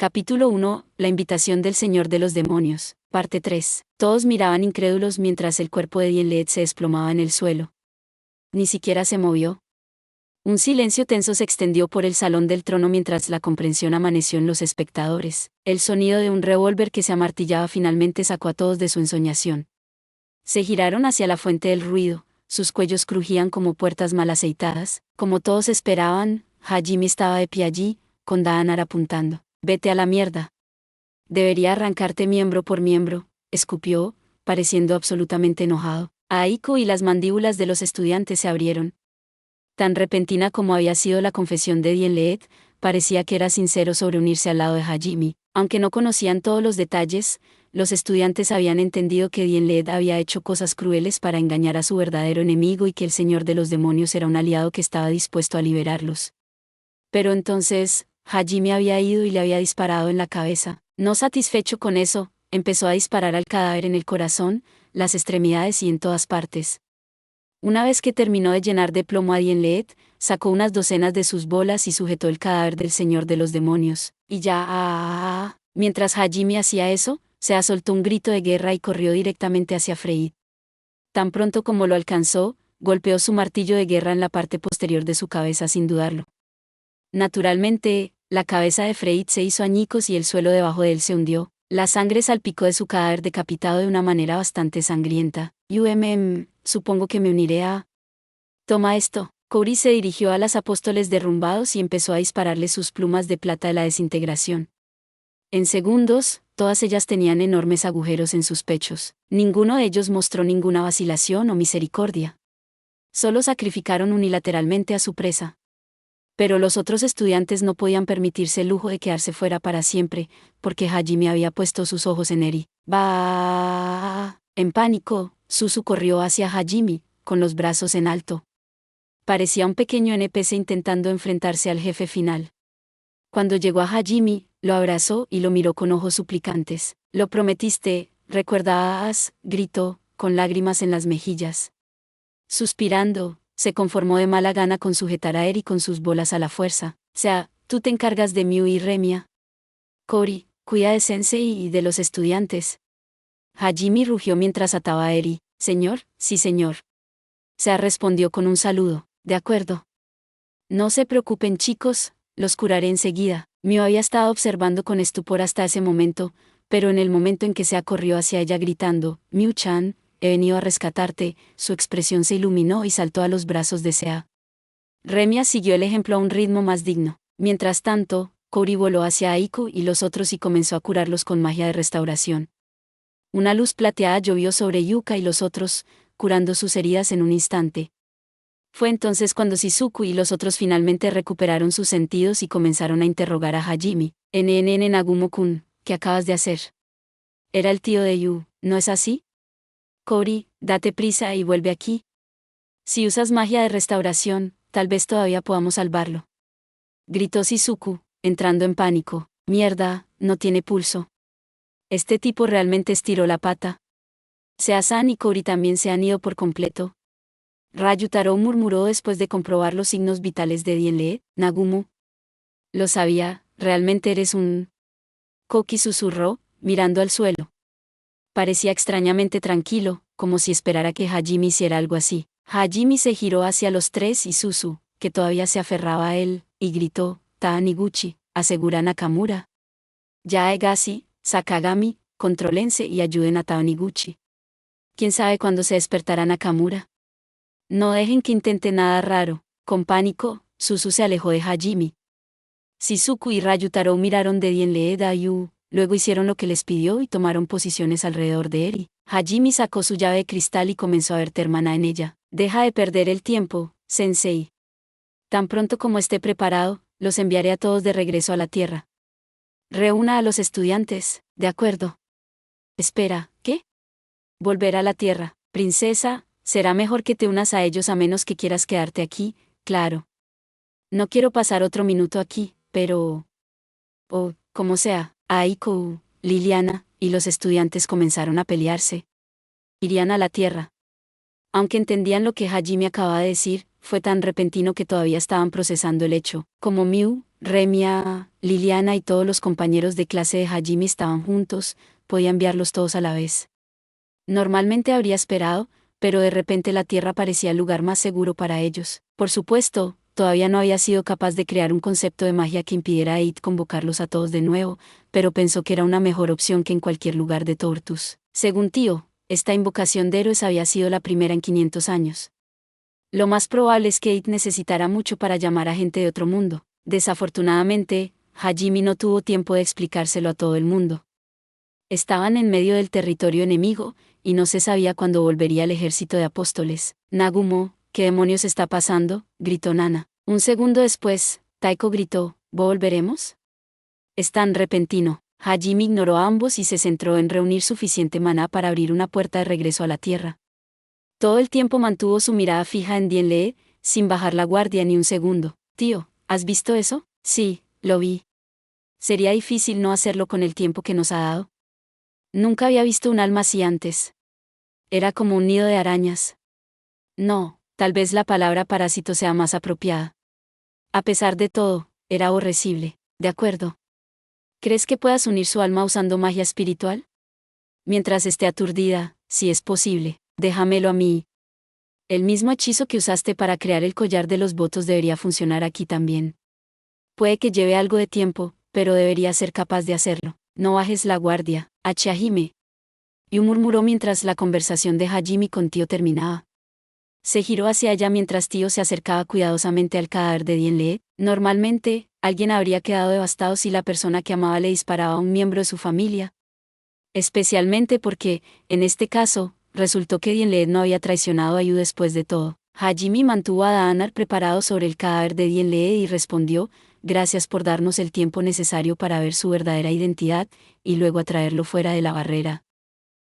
Capítulo 1. La invitación del Señor de los Demonios. Parte 3. Todos miraban incrédulos mientras el cuerpo de Dienlet se desplomaba en el suelo. Ni siquiera se movió. Un silencio tenso se extendió por el salón del trono mientras la comprensión amaneció en los espectadores. El sonido de un revólver que se amartillaba finalmente sacó a todos de su ensoñación. Se giraron hacia la fuente del ruido, sus cuellos crujían como puertas mal aceitadas. Como todos esperaban, Hajime estaba de pie allí, con Daanar apuntando. «Vete a la mierda. Debería arrancarte miembro por miembro», escupió, pareciendo absolutamente enojado. Aiko y las mandíbulas de los estudiantes se abrieron. Tan repentina como había sido la confesión de Dienlet, parecía que era sincero sobre unirse al lado de Hajime. Aunque no conocían todos los detalles, los estudiantes habían entendido que Dienlet había hecho cosas crueles para engañar a su verdadero enemigo y que el Señor de los Demonios era un aliado que estaba dispuesto a liberarlos. Pero entonces, Hajime había ido y le había disparado en la cabeza. No satisfecho con eso, empezó a disparar al cadáver en el corazón, las extremidades y en todas partes. Una vez que terminó de llenar de plomo a Dienlet, sacó unas docenas de sus bolas y sujetó el cadáver del Señor de los Demonios. Y ya, mientras Hajime hacía eso, se soltó un grito de guerra y corrió directamente hacia Freyt. Tan pronto como lo alcanzó, golpeó su martillo de guerra en la parte posterior de su cabeza sin dudarlo. Naturalmente, la cabeza de Freyt se hizo añicos y el suelo debajo de él se hundió. La sangre salpicó de su cadáver decapitado de una manera bastante sangrienta. Supongo que me uniré a... Toma esto. Cory se dirigió a las apóstoles derrumbados y empezó a dispararles sus plumas de plata de la desintegración. En segundos, todas ellas tenían enormes agujeros en sus pechos. Ninguno de ellos mostró ninguna vacilación o misericordia. Solo sacrificaron unilateralmente a su presa. Pero los otros estudiantes no podían permitirse el lujo de quedarse fuera para siempre, porque Hajime había puesto sus ojos en Eri. ¡Bah! En pánico, Suzu corrió hacia Hajime, con los brazos en alto. Parecía un pequeño NPC intentando enfrentarse al jefe final. Cuando llegó a Hajime, lo abrazó y lo miró con ojos suplicantes. «Lo prometiste, ¿recuerdas?», gritó, con lágrimas en las mejillas. Suspirando, se conformó de mala gana con sujetar a Eri con sus bolas a la fuerza. Tú te encargas de Miu y Remia. Cory, cuida de Sensei y de los estudiantes. Hajime rugió mientras ataba a Eri. «Señor, sí señor». Respondió con un saludo. «De acuerdo». «No se preocupen chicos, los curaré enseguida». Miu había estado observando con estupor hasta ese momento, pero en el momento en que Sea corrió hacia ella gritando, «Miu-chan, he venido a rescatarte», su expresión se iluminó y saltó a los brazos de Sea. Remia siguió el ejemplo a un ritmo más digno. Mientras tanto, Cory voló hacia Aiko y los otros y comenzó a curarlos con magia de restauración. Una luz plateada llovió sobre Yuka y los otros, curando sus heridas en un instante. Fue entonces cuando Shizuku y los otros finalmente recuperaron sus sentidos y comenzaron a interrogar a Hajime. Nagumo-kun, ¿qué acabas de hacer? Era el tío de Yu, ¿no es así? Cory, date prisa y vuelve aquí. Si usas magia de restauración, tal vez todavía podamos salvarlo. Gritó Shizuku, entrando en pánico. Mierda, no tiene pulso. Este tipo realmente estiró la pata. Sea-san y Cory también se han ido por completo. Ryutaro murmuró después de comprobar los signos vitales de Dienlet. Nagumo. Lo sabía, realmente eres un... Koki susurró, mirando al suelo. Parecía extrañamente tranquilo, como si esperara que Hajime hiciera algo así. Hajime se giró hacia los tres y Suzu, que todavía se aferraba a él, y gritó, «Taniguchi, asegura Nakamura. Yaegasi, Sakagami, contrólense y ayuden a Taniguchi. ¿Quién sabe cuándo se despertará Nakamura? No dejen que intente nada raro». Con pánico, Suzu se alejó de Hajime. Shizuku y Ryutaro miraron de Dienlet a Yu, luego hicieron lo que les pidió y tomaron posiciones alrededor de Eri. Hajime sacó su llave de cristal y comenzó a verter maná en ella. «Deja de perder el tiempo, sensei. Tan pronto como esté preparado, los enviaré a todos de regreso a la Tierra. Reúna a los estudiantes, ¿de acuerdo?» «Espera, ¿qué?» «Volver a la Tierra, princesa, será mejor que te unas a ellos a menos que quieras quedarte aquí, claro. No quiero pasar otro minuto aquí, pero... O, como sea». Aiko, Liliana, y los estudiantes comenzaron a pelearse. Irían a la Tierra. Aunque entendían lo que Hajime acababa de decir, fue tan repentino que todavía estaban procesando el hecho. Como Miu, Remia, Liliana y todos los compañeros de clase de Hajime estaban juntos, podía enviarlos todos a la vez. Normalmente habría esperado, pero de repente la Tierra parecía el lugar más seguro para ellos. Por supuesto, todavía no había sido capaz de crear un concepto de magia que impidiera a It convocarlos a todos de nuevo, pero pensó que era una mejor opción que en cualquier lugar de Tortus. Según Tío, esta invocación de héroes había sido la primera en 500 años. Lo más probable es que It necesitara mucho para llamar a gente de otro mundo. Desafortunadamente, Hajime no tuvo tiempo de explicárselo a todo el mundo. Estaban en medio del territorio enemigo, y no se sabía cuándo volvería el ejército de apóstoles. Nagumo, ¿qué demonios está pasando?, gritó Nana. Un segundo después, Taiko gritó, ¿volveremos? Es tan repentino. Hajime ignoró a ambos y se centró en reunir suficiente maná para abrir una puerta de regreso a la tierra. Todo el tiempo mantuvo su mirada fija en Dienle, sin bajar la guardia ni un segundo. Tío, ¿has visto eso? Sí, lo vi. Sería difícil no hacerlo con el tiempo que nos ha dado. Nunca había visto un alma así antes. Era como un nido de arañas. No, tal vez la palabra parásito sea más apropiada. A pesar de todo, era aborrecible. De acuerdo. ¿Crees que puedas unir su alma usando magia espiritual? Mientras esté aturdida, si es posible, déjamelo a mí. El mismo hechizo que usaste para crear el collar de los votos debería funcionar aquí también. Puede que lleve algo de tiempo, pero debería ser capaz de hacerlo. No bajes la guardia, Hajime. Yu murmuró mientras la conversación de Hajime con Tío terminaba. Se giró hacia ella mientras Tío se acercaba cuidadosamente al cadáver de Dienle. Normalmente, alguien habría quedado devastado si la persona que amaba le disparaba a un miembro de su familia. Especialmente porque, en este caso, resultó que Dienle no había traicionado a Yu después de todo. Hajime mantuvo a Daanar preparado sobre el cadáver de Dienle y respondió, gracias por darnos el tiempo necesario para ver su verdadera identidad, y luego atraerlo fuera de la barrera.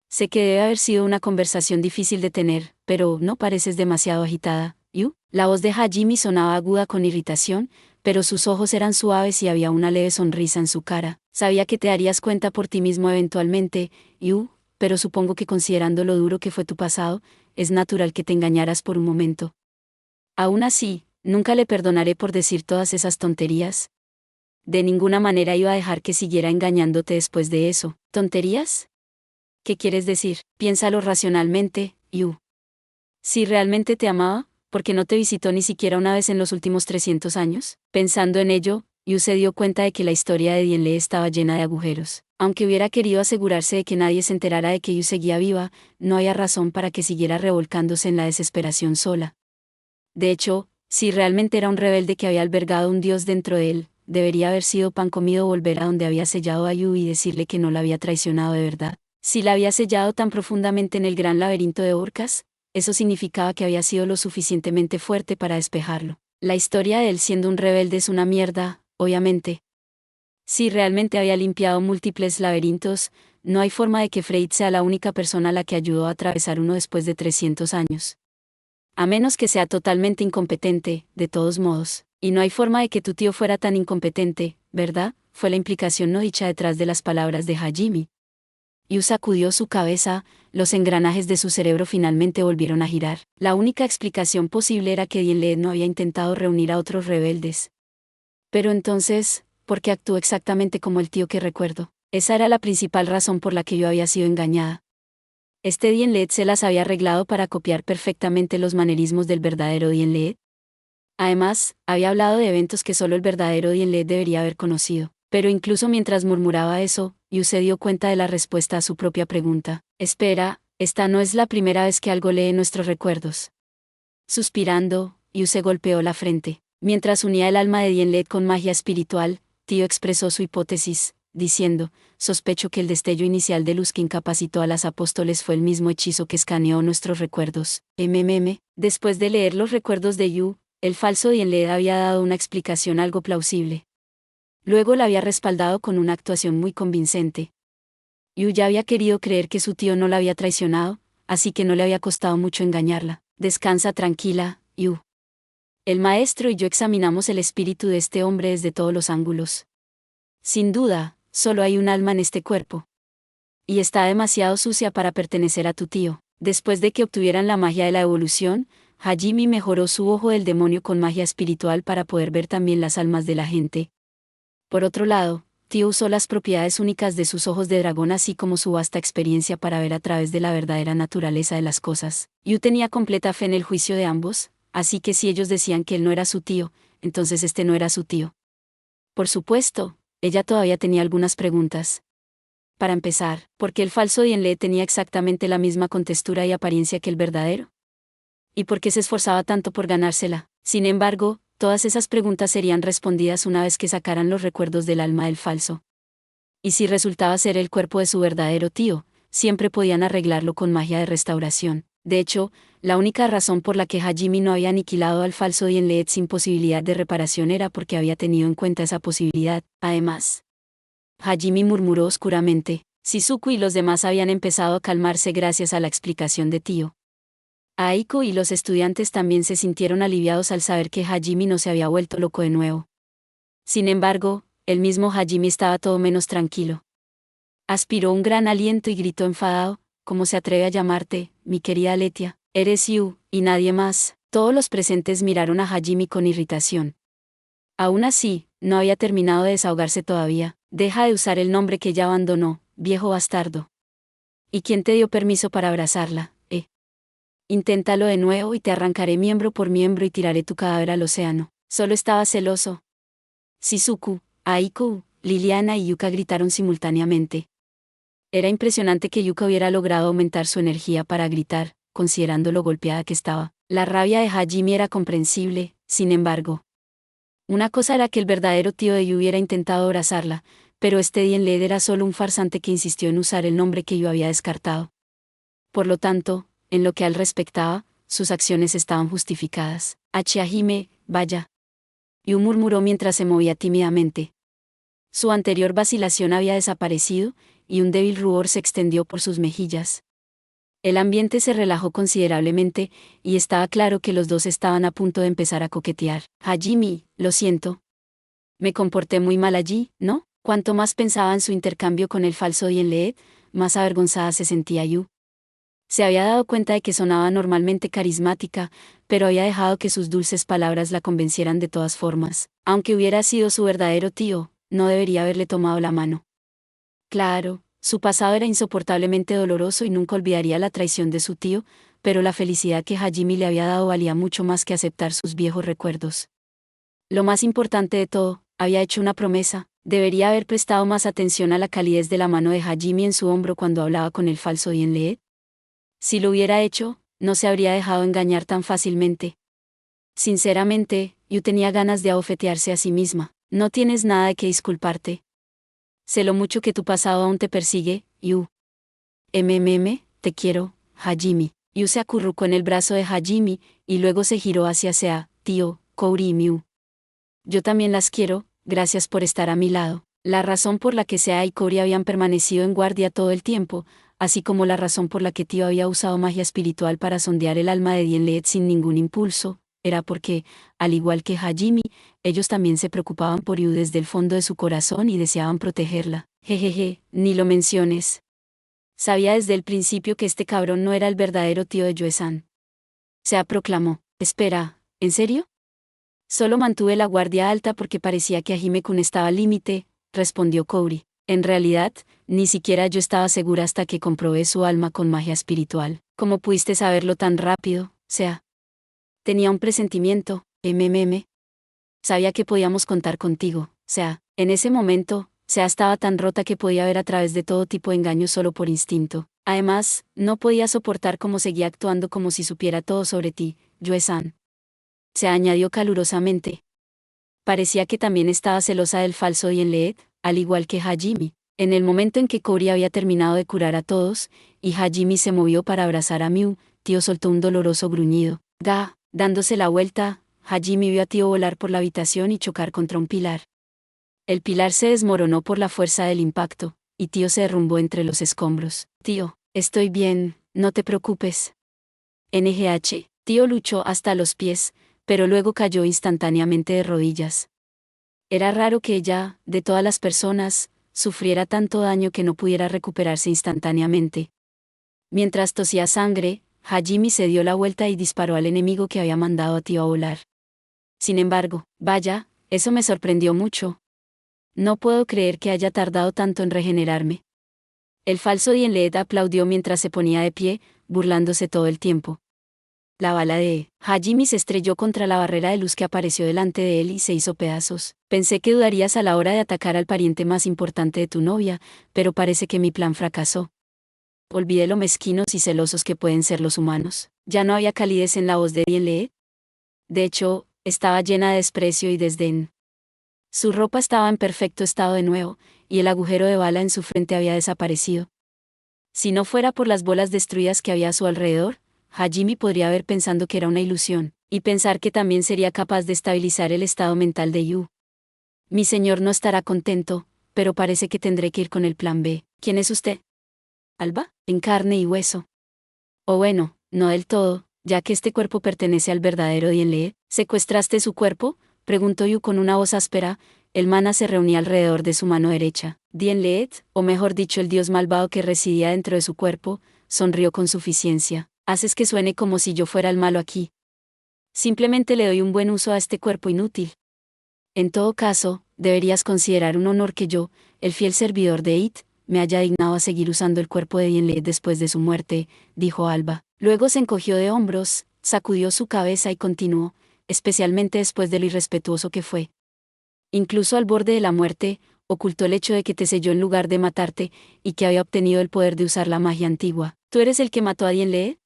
Sé que debe haber sido una conversación difícil de tener, pero no pareces demasiado agitada, Yu. La voz de Hajime sonaba aguda con irritación, pero sus ojos eran suaves y había una leve sonrisa en su cara. Sabía que te darías cuenta por ti mismo eventualmente, Yu, pero supongo que considerando lo duro que fue tu pasado, es natural que te engañaras por un momento. Aún así, nunca le perdonaré por decir todas esas tonterías. De ninguna manera iba a dejar que siguiera engañándote después de eso. ¿Tonterías? ¿Qué quieres decir? Piénsalo racionalmente, Yu. Si realmente te amaba, ¿por qué no te visitó ni siquiera una vez en los últimos 300 años? Pensando en ello, Yu se dio cuenta de que la historia de Dienle estaba llena de agujeros. Aunque hubiera querido asegurarse de que nadie se enterara de que Yu seguía viva, no había razón para que siguiera revolcándose en la desesperación sola. De hecho, si realmente era un rebelde que había albergado un dios dentro de él, debería haber sido pan comido volver a donde había sellado a Yu y decirle que no la había traicionado de verdad. Si la había sellado tan profundamente en el gran laberinto de Orcas, eso significaba que había sido lo suficientemente fuerte para despejarlo. La historia de él siendo un rebelde es una mierda, obviamente. Si realmente había limpiado múltiples laberintos, no hay forma de que Freyt sea la única persona a la que ayudó a atravesar uno después de 300 años. A menos que sea totalmente incompetente, de todos modos. Y no hay forma de que tu tío fuera tan incompetente, ¿verdad? Fue la implicación no dicha detrás de las palabras de Hajime. Yu sacudió su cabeza, los engranajes de su cerebro finalmente volvieron a girar. La única explicación posible era que Dienle no había intentado reunir a otros rebeldes. Pero entonces, ¿por qué actuó exactamente como el tío que recuerdo? Esa era la principal razón por la que yo había sido engañada. Este Dienle se las había arreglado para copiar perfectamente los manerismos del verdadero Dienle. Además, había hablado de eventos que solo el verdadero Dienle debería haber conocido. Pero incluso mientras murmuraba eso, Yu se dio cuenta de la respuesta a su propia pregunta. Espera, esta no es la primera vez que algo lee nuestros recuerdos. Suspirando, Yu se golpeó la frente. Mientras unía el alma de Dienle con magia espiritual, Tío expresó su hipótesis, diciendo, sospecho que el destello inicial de luz que incapacitó a las apóstoles fue el mismo hechizo que escaneó nuestros recuerdos. Después de leer los recuerdos de Yu, el falso Dienle había dado una explicación algo plausible. Luego la había respaldado con una actuación muy convincente. Yu ya había querido creer que su tío no la había traicionado, así que no le había costado mucho engañarla. Descansa tranquila, Yu. El maestro y yo examinamos el espíritu de este hombre desde todos los ángulos. Sin duda, solo hay un alma en este cuerpo. Y está demasiado sucia para pertenecer a tu tío. Después de que obtuvieran la magia de la evolución, Hajime mejoró su ojo del demonio con magia espiritual para poder ver también las almas de la gente. Por otro lado, Tío usó las propiedades únicas de sus ojos de dragón así como su vasta experiencia para ver a través de la verdadera naturaleza de las cosas. Yu tenía completa fe en el juicio de ambos, así que si ellos decían que él no era su tío, entonces este no era su tío. Por supuesto, ella todavía tenía algunas preguntas. Para empezar, ¿por qué el falso Dienle tenía exactamente la misma contextura y apariencia que el verdadero? ¿Y por qué se esforzaba tanto por ganársela? Sin embargo, todas esas preguntas serían respondidas una vez que sacaran los recuerdos del alma del falso. Y si resultaba ser el cuerpo de su verdadero tío, siempre podían arreglarlo con magia de restauración. De hecho, la única razón por la que Hajime no había aniquilado al falso Dienle sin posibilidad de reparación era porque había tenido en cuenta esa posibilidad. Además, Hajime murmuró oscuramente. Shizuku y los demás habían empezado a calmarse gracias a la explicación de Tío. Aiko y los estudiantes también se sintieron aliviados al saber que Hajime no se había vuelto loco de nuevo. Sin embargo, el mismo Hajime estaba todo menos tranquilo. Aspiró un gran aliento y gritó enfadado: ¿Cómo se atreve a llamarte, mi querida Letia? Eres Yu, y nadie más. Todos los presentes miraron a Hajime con irritación. Aún así, no había terminado de desahogarse todavía. Deja de usar el nombre que ya abandonó, viejo bastardo. ¿Y quién te dio permiso para abrazarla, Inténtalo de nuevo y te arrancaré miembro por miembro y tiraré tu cadáver al océano. Solo estaba celoso. Shizuku, Aiko, Liliana y Yuka gritaron simultáneamente. Era impresionante que Yuka hubiera logrado aumentar su energía para gritar, considerando lo golpeada que estaba. La rabia de Hajime era comprensible, sin embargo. Una cosa era que el verdadero tío de Yu hubiera intentado abrazarla, pero este Dienle era solo un farsante que insistió en usar el nombre que Yu había descartado. Por lo tanto, en lo que a él respectaba, sus acciones estaban justificadas. Hajime, vaya. Yu murmuró mientras se movía tímidamente. Su anterior vacilación había desaparecido, y un débil rubor se extendió por sus mejillas. El ambiente se relajó considerablemente, y estaba claro que los dos estaban a punto de empezar a coquetear. Hajime, lo siento. Me comporté muy mal allí, ¿no? Cuanto más pensaba en su intercambio con el falso Dienle, más avergonzada se sentía Yu. Se había dado cuenta de que sonaba normalmente carismática, pero había dejado que sus dulces palabras la convencieran de todas formas. Aunque hubiera sido su verdadero tío, no debería haberle tomado la mano. Claro, su pasado era insoportablemente doloroso y nunca olvidaría la traición de su tío, pero la felicidad que Hajime le había dado valía mucho más que aceptar sus viejos recuerdos. Lo más importante de todo, había hecho una promesa: debería haber prestado más atención a la calidez de la mano de Hajime en su hombro cuando hablaba con el falso Dienle. Si lo hubiera hecho, no se habría dejado engañar tan fácilmente. Sinceramente, Yu tenía ganas de abofetearse a sí misma. No tienes nada de qué disculparte. Sé lo mucho que tu pasado aún te persigue, Yu. Te quiero, Hajime. Yu se acurrucó en el brazo de Hajime, y luego se giró hacia Sea, Tío, Kouri y Miu. Yo también las quiero, gracias por estar a mi lado. La razón por la que Sea y Kouri habían permanecido en guardia todo el tiempo, así como la razón por la que Tío había usado magia espiritual para sondear el alma de Dienle sin ningún impulso, era porque, al igual que Hajime, ellos también se preocupaban por Yu desde el fondo de su corazón y deseaban protegerla. Jejeje, ni lo menciones. Sabía desde el principio que este cabrón no era el verdadero tío de Yue-san. Se proclamó. Espera, ¿en serio? Solo mantuve la guardia alta porque parecía que Hajime-kun estaba al límite, respondió Kouri. En realidad, ni siquiera yo estaba segura hasta que comprobé su alma con magia espiritual. ¿Cómo pudiste saberlo tan rápido, Sea? Tenía un presentimiento, Sabía que podíamos contar contigo, Sea. En ese momento, Sea estaba tan rota que podía ver a través de todo tipo de engaños solo por instinto. Además, no podía soportar cómo seguía actuando como si supiera todo sobre ti, Yue-san. Se añadió calurosamente. Parecía que también estaba celosa del falso Dienle, al igual que Hajime. En el momento en que Kouri había terminado de curar a todos, y Hajime se movió para abrazar a Miu, Tío soltó un doloroso gruñido. Dándose la vuelta, Hajime vio a Tío volar por la habitación y chocar contra un pilar. El pilar se desmoronó por la fuerza del impacto, y Tío se derrumbó entre los escombros. Tío, estoy bien, no te preocupes. Tío luchó hasta los pies, pero luego cayó instantáneamente de rodillas. Era raro que ella, de todas las personas, sufriera tanto daño que no pudiera recuperarse instantáneamente. Mientras tosía sangre, Hajime se dio la vuelta y disparó al enemigo que había mandado a Tío a volar. Sin embargo, vaya, eso me sorprendió mucho. No puedo creer que haya tardado tanto en regenerarme. El falso Dienled aplaudió mientras se ponía de pie, burlándose todo el tiempo. La bala de Hajime se estrelló contra la barrera de luz que apareció delante de él y se hizo pedazos. Pensé que dudarías a la hora de atacar al pariente más importante de tu novia, pero parece que mi plan fracasó. Olvidé lo mezquinos y celosos que pueden ser los humanos. Ya no había calidez en la voz de Dienled. De hecho, estaba llena de desprecio y desdén. Su ropa estaba en perfecto estado de nuevo, y el agujero de bala en su frente había desaparecido. Si no fuera por las bolas destruidas que había a su alrededor, Hajime podría haber pensado que era una ilusión, y pensar que también sería capaz de estabilizar el estado mental de Yu. Mi señor no estará contento, pero parece que tendré que ir con el plan B. ¿Quién es usted? Alba, en carne y hueso. O bueno, no del todo, ya que este cuerpo pertenece al verdadero Dienled. ¿Secuestraste su cuerpo?, preguntó Yu con una voz áspera. El mana se reunía alrededor de su mano derecha. Dienled, o mejor dicho el dios malvado que residía dentro de su cuerpo, sonrió con suficiencia. Haces que suene como si yo fuera el malo aquí. Simplemente le doy un buen uso a este cuerpo inútil. En todo caso, deberías considerar un honor que yo, el fiel servidor de It, me haya dignado a seguir usando el cuerpo de Dienled después de su muerte, dijo Alba. Luego se encogió de hombros, sacudió su cabeza y continuó, especialmente después de lo irrespetuoso que fue. Incluso al borde de la muerte, ocultó el hecho de que te selló en lugar de matarte, y que había obtenido el poder de usar la magia antigua. ¿Tú eres el que mató a Dienled?,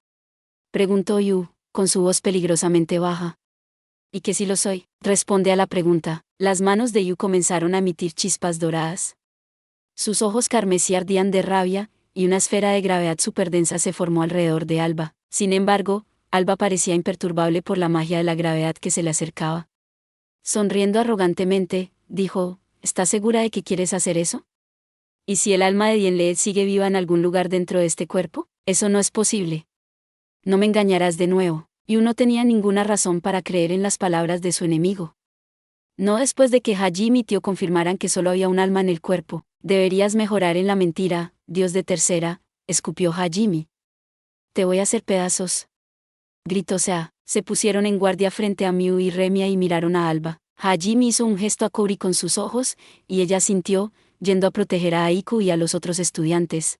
preguntó Yu, con su voz peligrosamente baja. ¿Y que sí lo soy? Responde a la pregunta. Las manos de Yu comenzaron a emitir chispas doradas. Sus ojos carmesí ardían de rabia, y una esfera de gravedad superdensa se formó alrededor de Alba. Sin embargo, Alba parecía imperturbable por la magia de la gravedad que se le acercaba. Sonriendo arrogantemente, dijo, ¿estás segura de que quieres hacer eso? ¿Y si el alma de Dienled sigue viva en algún lugar dentro de este cuerpo? Eso no es posible. No me engañarás de nuevo. Yu no tenía ninguna razón para creer en las palabras de su enemigo. No después de que Hajime y Tio confirmaran que solo había un alma en el cuerpo. Deberías mejorar en la mentira, dios de tercera, escupió Hajime. Te voy a hacer pedazos, gritó Sea. Se pusieron en guardia frente a Miu y Remia y miraron a Alba. Hajime hizo un gesto a Kouri con sus ojos, y ella sintió, yendo a proteger a Aiku y a los otros estudiantes.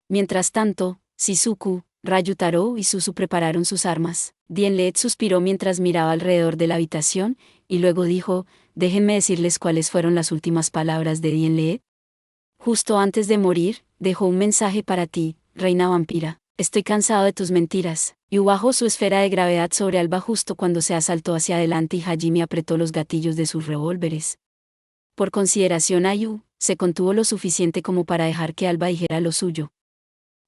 Mientras tanto, Shizuku, Ryutaro y Suzu prepararon sus armas. Dienled suspiró mientras miraba alrededor de la habitación, y luego dijo, déjenme decirles cuáles fueron las últimas palabras de Dienled. Justo antes de morir, dejó un mensaje para ti, reina vampira. Estoy cansado de tus mentiras. Y bajó su esfera de gravedad sobre Alba justo cuando se saltó hacia adelante y Hajime apretó los gatillos de sus revólveres. Por consideración a Yu, se contuvo lo suficiente como para dejar que Alba dijera lo suyo.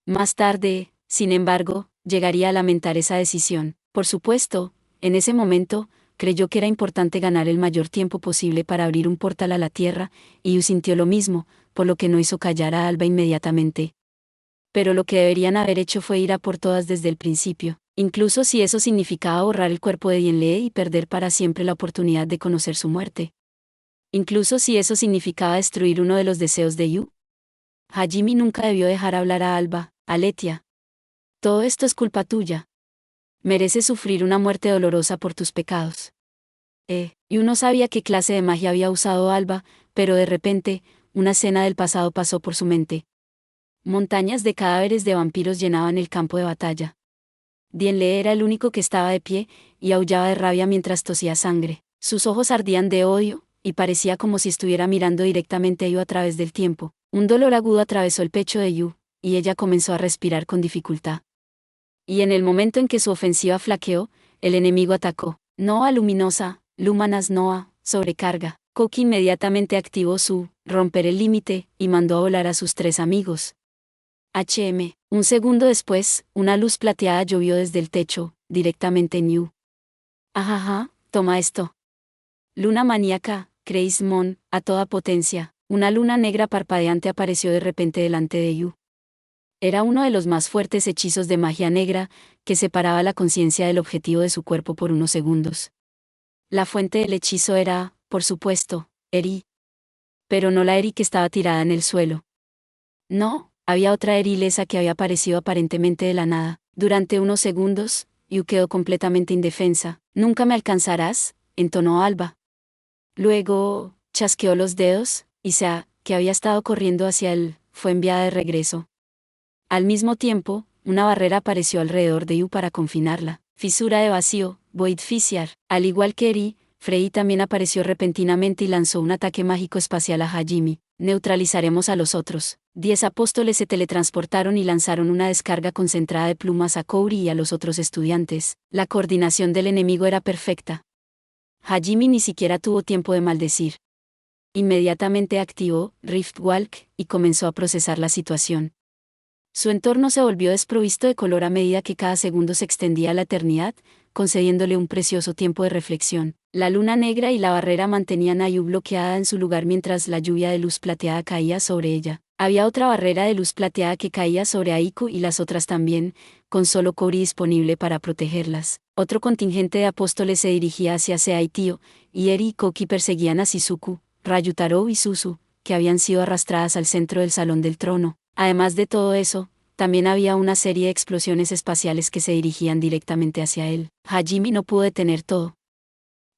Más tarde, sin embargo, llegaría a lamentar esa decisión. Por supuesto, en ese momento, creyó que era importante ganar el mayor tiempo posible para abrir un portal a la Tierra, y Yu sintió lo mismo, por lo que no hizo callar a Alba inmediatamente. Pero lo que deberían haber hecho fue ir a por todas desde el principio, incluso si eso significaba borrar el cuerpo de Dienled y perder para siempre la oportunidad de conocer su muerte. Incluso si eso significaba destruir uno de los deseos de Yu. Hajime nunca debió dejar hablar a Alba. Aletia. Todo esto es culpa tuya. Mereces sufrir una muerte dolorosa por tus pecados. Yu no sabía qué clase de magia había usado Alba, pero de repente, una escena del pasado pasó por su mente. Montañas de cadáveres de vampiros llenaban el campo de batalla. Dienled era el único que estaba de pie, y aullaba de rabia mientras tosía sangre. Sus ojos ardían de odio, y parecía como si estuviera mirando directamente a Yu a través del tiempo. Un dolor agudo atravesó el pecho de Yu, y ella comenzó a respirar con dificultad. Y en el momento en que su ofensiva flaqueó, el enemigo atacó. Noa luminosa, Lumanas Noa, sobrecarga. Koki inmediatamente activó su romper el límite, y mandó a volar a sus 3 amigos. Un segundo después, una luz plateada llovió desde el techo, directamente en Yu. Ajaja, toma esto. Luna maníaca, Crazy Moon, a toda potencia. Una luna negra parpadeante apareció de repente delante de Yu. Era uno de los más fuertes hechizos de magia negra, que separaba la conciencia del objetivo de su cuerpo por unos segundos. La fuente del hechizo era, por supuesto, Eri. Pero no la Eri que estaba tirada en el suelo. No, había otra Eri ilesa que había aparecido aparentemente de la nada. Durante unos segundos, Yu quedó completamente indefensa. Nunca me alcanzarás, entonó Alba. Luego, chasqueó los dedos, y Sea, que había estado corriendo hacia él, fue enviada de regreso. Al mismo tiempo, una barrera apareció alrededor de Yu para confinarla. Fisura de vacío, Void Fissure. Al igual que Eri, Frey también apareció repentinamente y lanzó un ataque mágico espacial a Hajime. Neutralizaremos a los otros. 10 apóstoles se teletransportaron y lanzaron una descarga concentrada de plumas a Kouri y a los otros estudiantes. La coordinación del enemigo era perfecta. Hajime ni siquiera tuvo tiempo de maldecir. Inmediatamente activó Riftwalk y comenzó a procesar la situación. Su entorno se volvió desprovisto de color a medida que cada segundo se extendía a la eternidad, concediéndole un precioso tiempo de reflexión. La luna negra y la barrera mantenían a Yu bloqueada en su lugar mientras la lluvia de luz plateada caía sobre ella. Había otra barrera de luz plateada que caía sobre Aiku y las otras también, con solo Kouri disponible para protegerlas. Otro contingente de apóstoles se dirigía hacia Seaitio, y Eri y Koki perseguían a Shizuku, Ryutaro y Suzu, que habían sido arrastradas al centro del Salón del Trono. Además de todo eso, también había una serie de explosiones espaciales que se dirigían directamente hacia él. Hajime no pudo detener todo.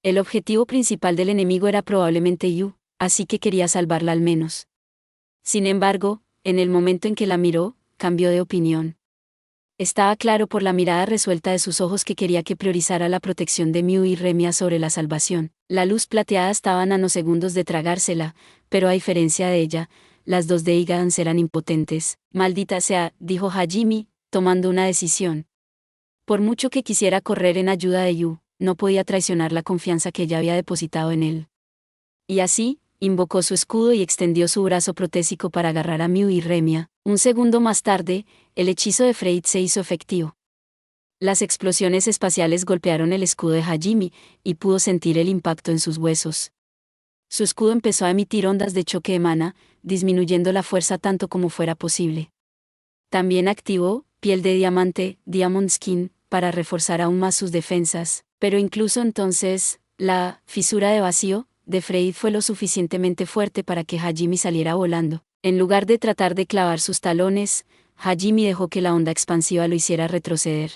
El objetivo principal del enemigo era probablemente Yu, así que quería salvarla al menos. Sin embargo, en el momento en que la miró, cambió de opinión. Estaba claro por la mirada resuelta de sus ojos que quería que priorizara la protección de Miu y Remia sobre la salvación. La luz plateada estaba a nanosegundos de tragársela, pero a diferencia de ella, las dos de Igans eran impotentes. Maldita sea, dijo Hajime, tomando una decisión. Por mucho que quisiera correr en ayuda de Yu, no podía traicionar la confianza que ella había depositado en él. Y así, invocó su escudo y extendió su brazo protésico para agarrar a Miu y Remia. Un segundo más tarde, el hechizo de Frey se hizo efectivo. Las explosiones espaciales golpearon el escudo de Hajime, y pudo sentir el impacto en sus huesos. Su escudo empezó a emitir ondas de choque de mana, disminuyendo la fuerza tanto como fuera posible. También activó piel de diamante, Diamond Skin, para reforzar aún más sus defensas, pero incluso entonces, la fisura de vacío de Frey fue lo suficientemente fuerte para que Hajime saliera volando. En lugar de tratar de clavar sus talones, Hajime dejó que la onda expansiva lo hiciera retroceder.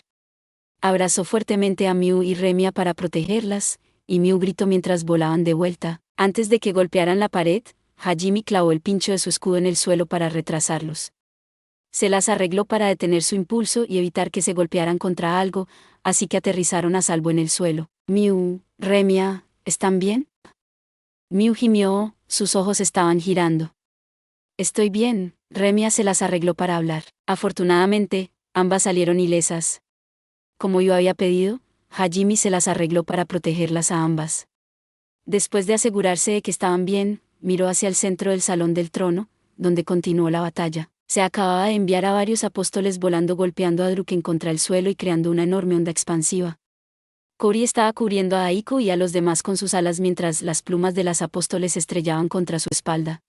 Abrazó fuertemente a Miu y Remia para protegerlas, y Miu gritó mientras volaban de vuelta. Antes de que golpearan la pared, Hajime clavó el pincho de su escudo en el suelo para retrasarlos. Se las arregló para detener su impulso y evitar que se golpearan contra algo, así que aterrizaron a salvo en el suelo. Miu, Remia, ¿están bien? Miu gimió, sus ojos estaban girando. Estoy bien, Remia se las arregló para hablar. Afortunadamente, ambas salieron ilesas. Como yo había pedido, Hajime se las arregló para protegerlas a ambas. Después de asegurarse de que estaban bien, miró hacia el centro del Salón del Trono, donde continuó la batalla. Se acababa de enviar a varios apóstoles volando golpeando a Druken contra el suelo y creando una enorme onda expansiva. Kouri estaba cubriendo a Aiku y a los demás con sus alas mientras las plumas de las apóstoles estrellaban contra su espalda.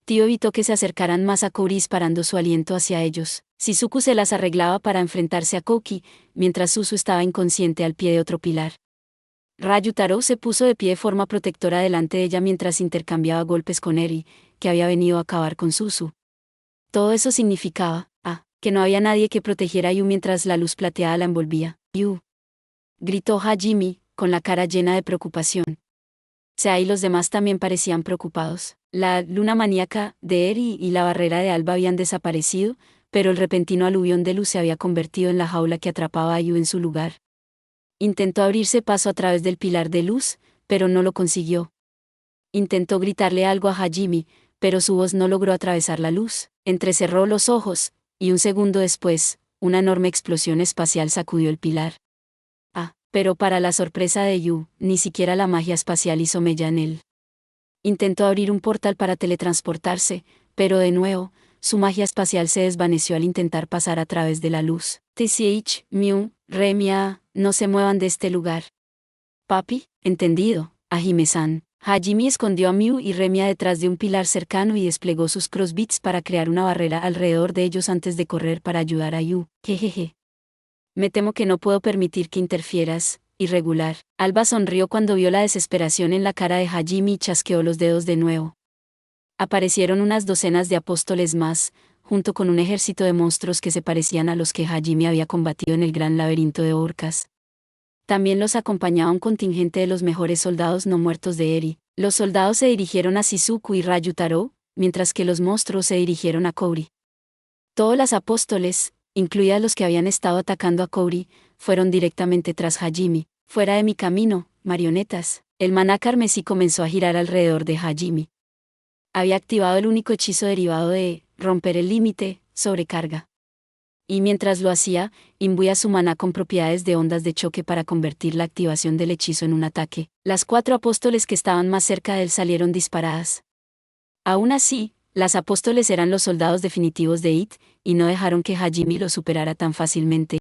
Tio evitó que se acercaran más a Kouri disparando su aliento hacia ellos. Shizuku se las arreglaba para enfrentarse a Koki, mientras Suzu estaba inconsciente al pie de otro pilar. Ryutaro se puso de pie de forma protectora delante de ella mientras intercambiaba golpes con Eri, que había venido a acabar con Suzu. Todo eso significaba, que no había nadie que protegiera a Yu mientras la luz plateada la envolvía. Yu, gritó Hajime, con la cara llena de preocupación. Sea y los demás también parecían preocupados. La luna maníaca de Eri y la barrera de Alba habían desaparecido, pero el repentino aluvión de luz se había convertido en la jaula que atrapaba a Yu en su lugar. Intentó abrirse paso a través del pilar de luz, pero no lo consiguió. Intentó gritarle algo a Hajime, pero su voz no logró atravesar la luz. Entrecerró los ojos, y un segundo después, una enorme explosión espacial sacudió el pilar. Pero para la sorpresa de Yu, ni siquiera la magia espacial hizo mella en él. Intentó abrir un portal para teletransportarse, pero de nuevo, su magia espacial se desvaneció al intentar pasar a través de la luz. TCH, Miu, Remia, no se muevan de este lugar. Papi, entendido, Hajime-san. Hajime escondió a Miu y Remia detrás de un pilar cercano y desplegó sus crossbits para crear una barrera alrededor de ellos antes de correr para ayudar a Yu. Jejeje. Me temo que no puedo permitir que interfieras, irregular. Alba sonrió cuando vio la desesperación en la cara de Hajime y chasqueó los dedos de nuevo. Aparecieron unas docenas de apóstoles más, junto con un ejército de monstruos que se parecían a los que Hajime había combatido en el gran laberinto de orcas. También los acompañaba un contingente de los mejores soldados no muertos de Eri. Los soldados se dirigieron a Shizuku y Ryutaro, mientras que los monstruos se dirigieron a Kouri. Todos los apóstoles, incluidas los que habían estado atacando a Kouri, fueron directamente tras Hajime. Fuera de mi camino, marionetas. El maná carmesí comenzó a girar alrededor de Hajime. Había activado el único hechizo derivado de romper el límite, sobrecarga. Y mientras lo hacía, imbuía su maná con propiedades de ondas de choque para convertir la activación del hechizo en un ataque. Las 4 apóstoles que estaban más cerca de él salieron disparadas. Aún así, las apóstoles eran los soldados definitivos de It, y no dejaron que Hajime los superara tan fácilmente.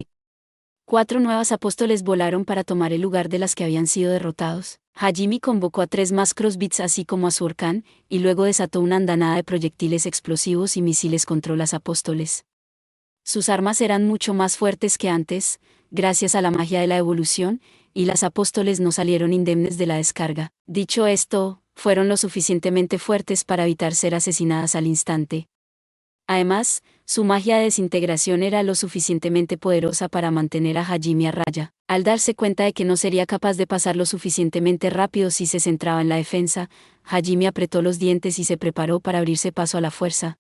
4 nuevas apóstoles volaron para tomar el lugar de las que habían sido derrotados. Hajime convocó a 3 más crossbits así como a su Orkan, y luego desató una andanada de proyectiles explosivos y misiles contra las apóstoles. Sus armas eran mucho más fuertes que antes, gracias a la magia de la evolución, y las apóstoles no salieron indemnes de la descarga. Dicho esto, fueron lo suficientemente fuertes para evitar ser asesinadas al instante. Además, su magia de desintegración era lo suficientemente poderosa para mantener a Hajime a raya. Al darse cuenta de que no sería capaz de pasar lo suficientemente rápido si se centraba en la defensa, Hajime apretó los dientes y se preparó para abrirse paso a la fuerza.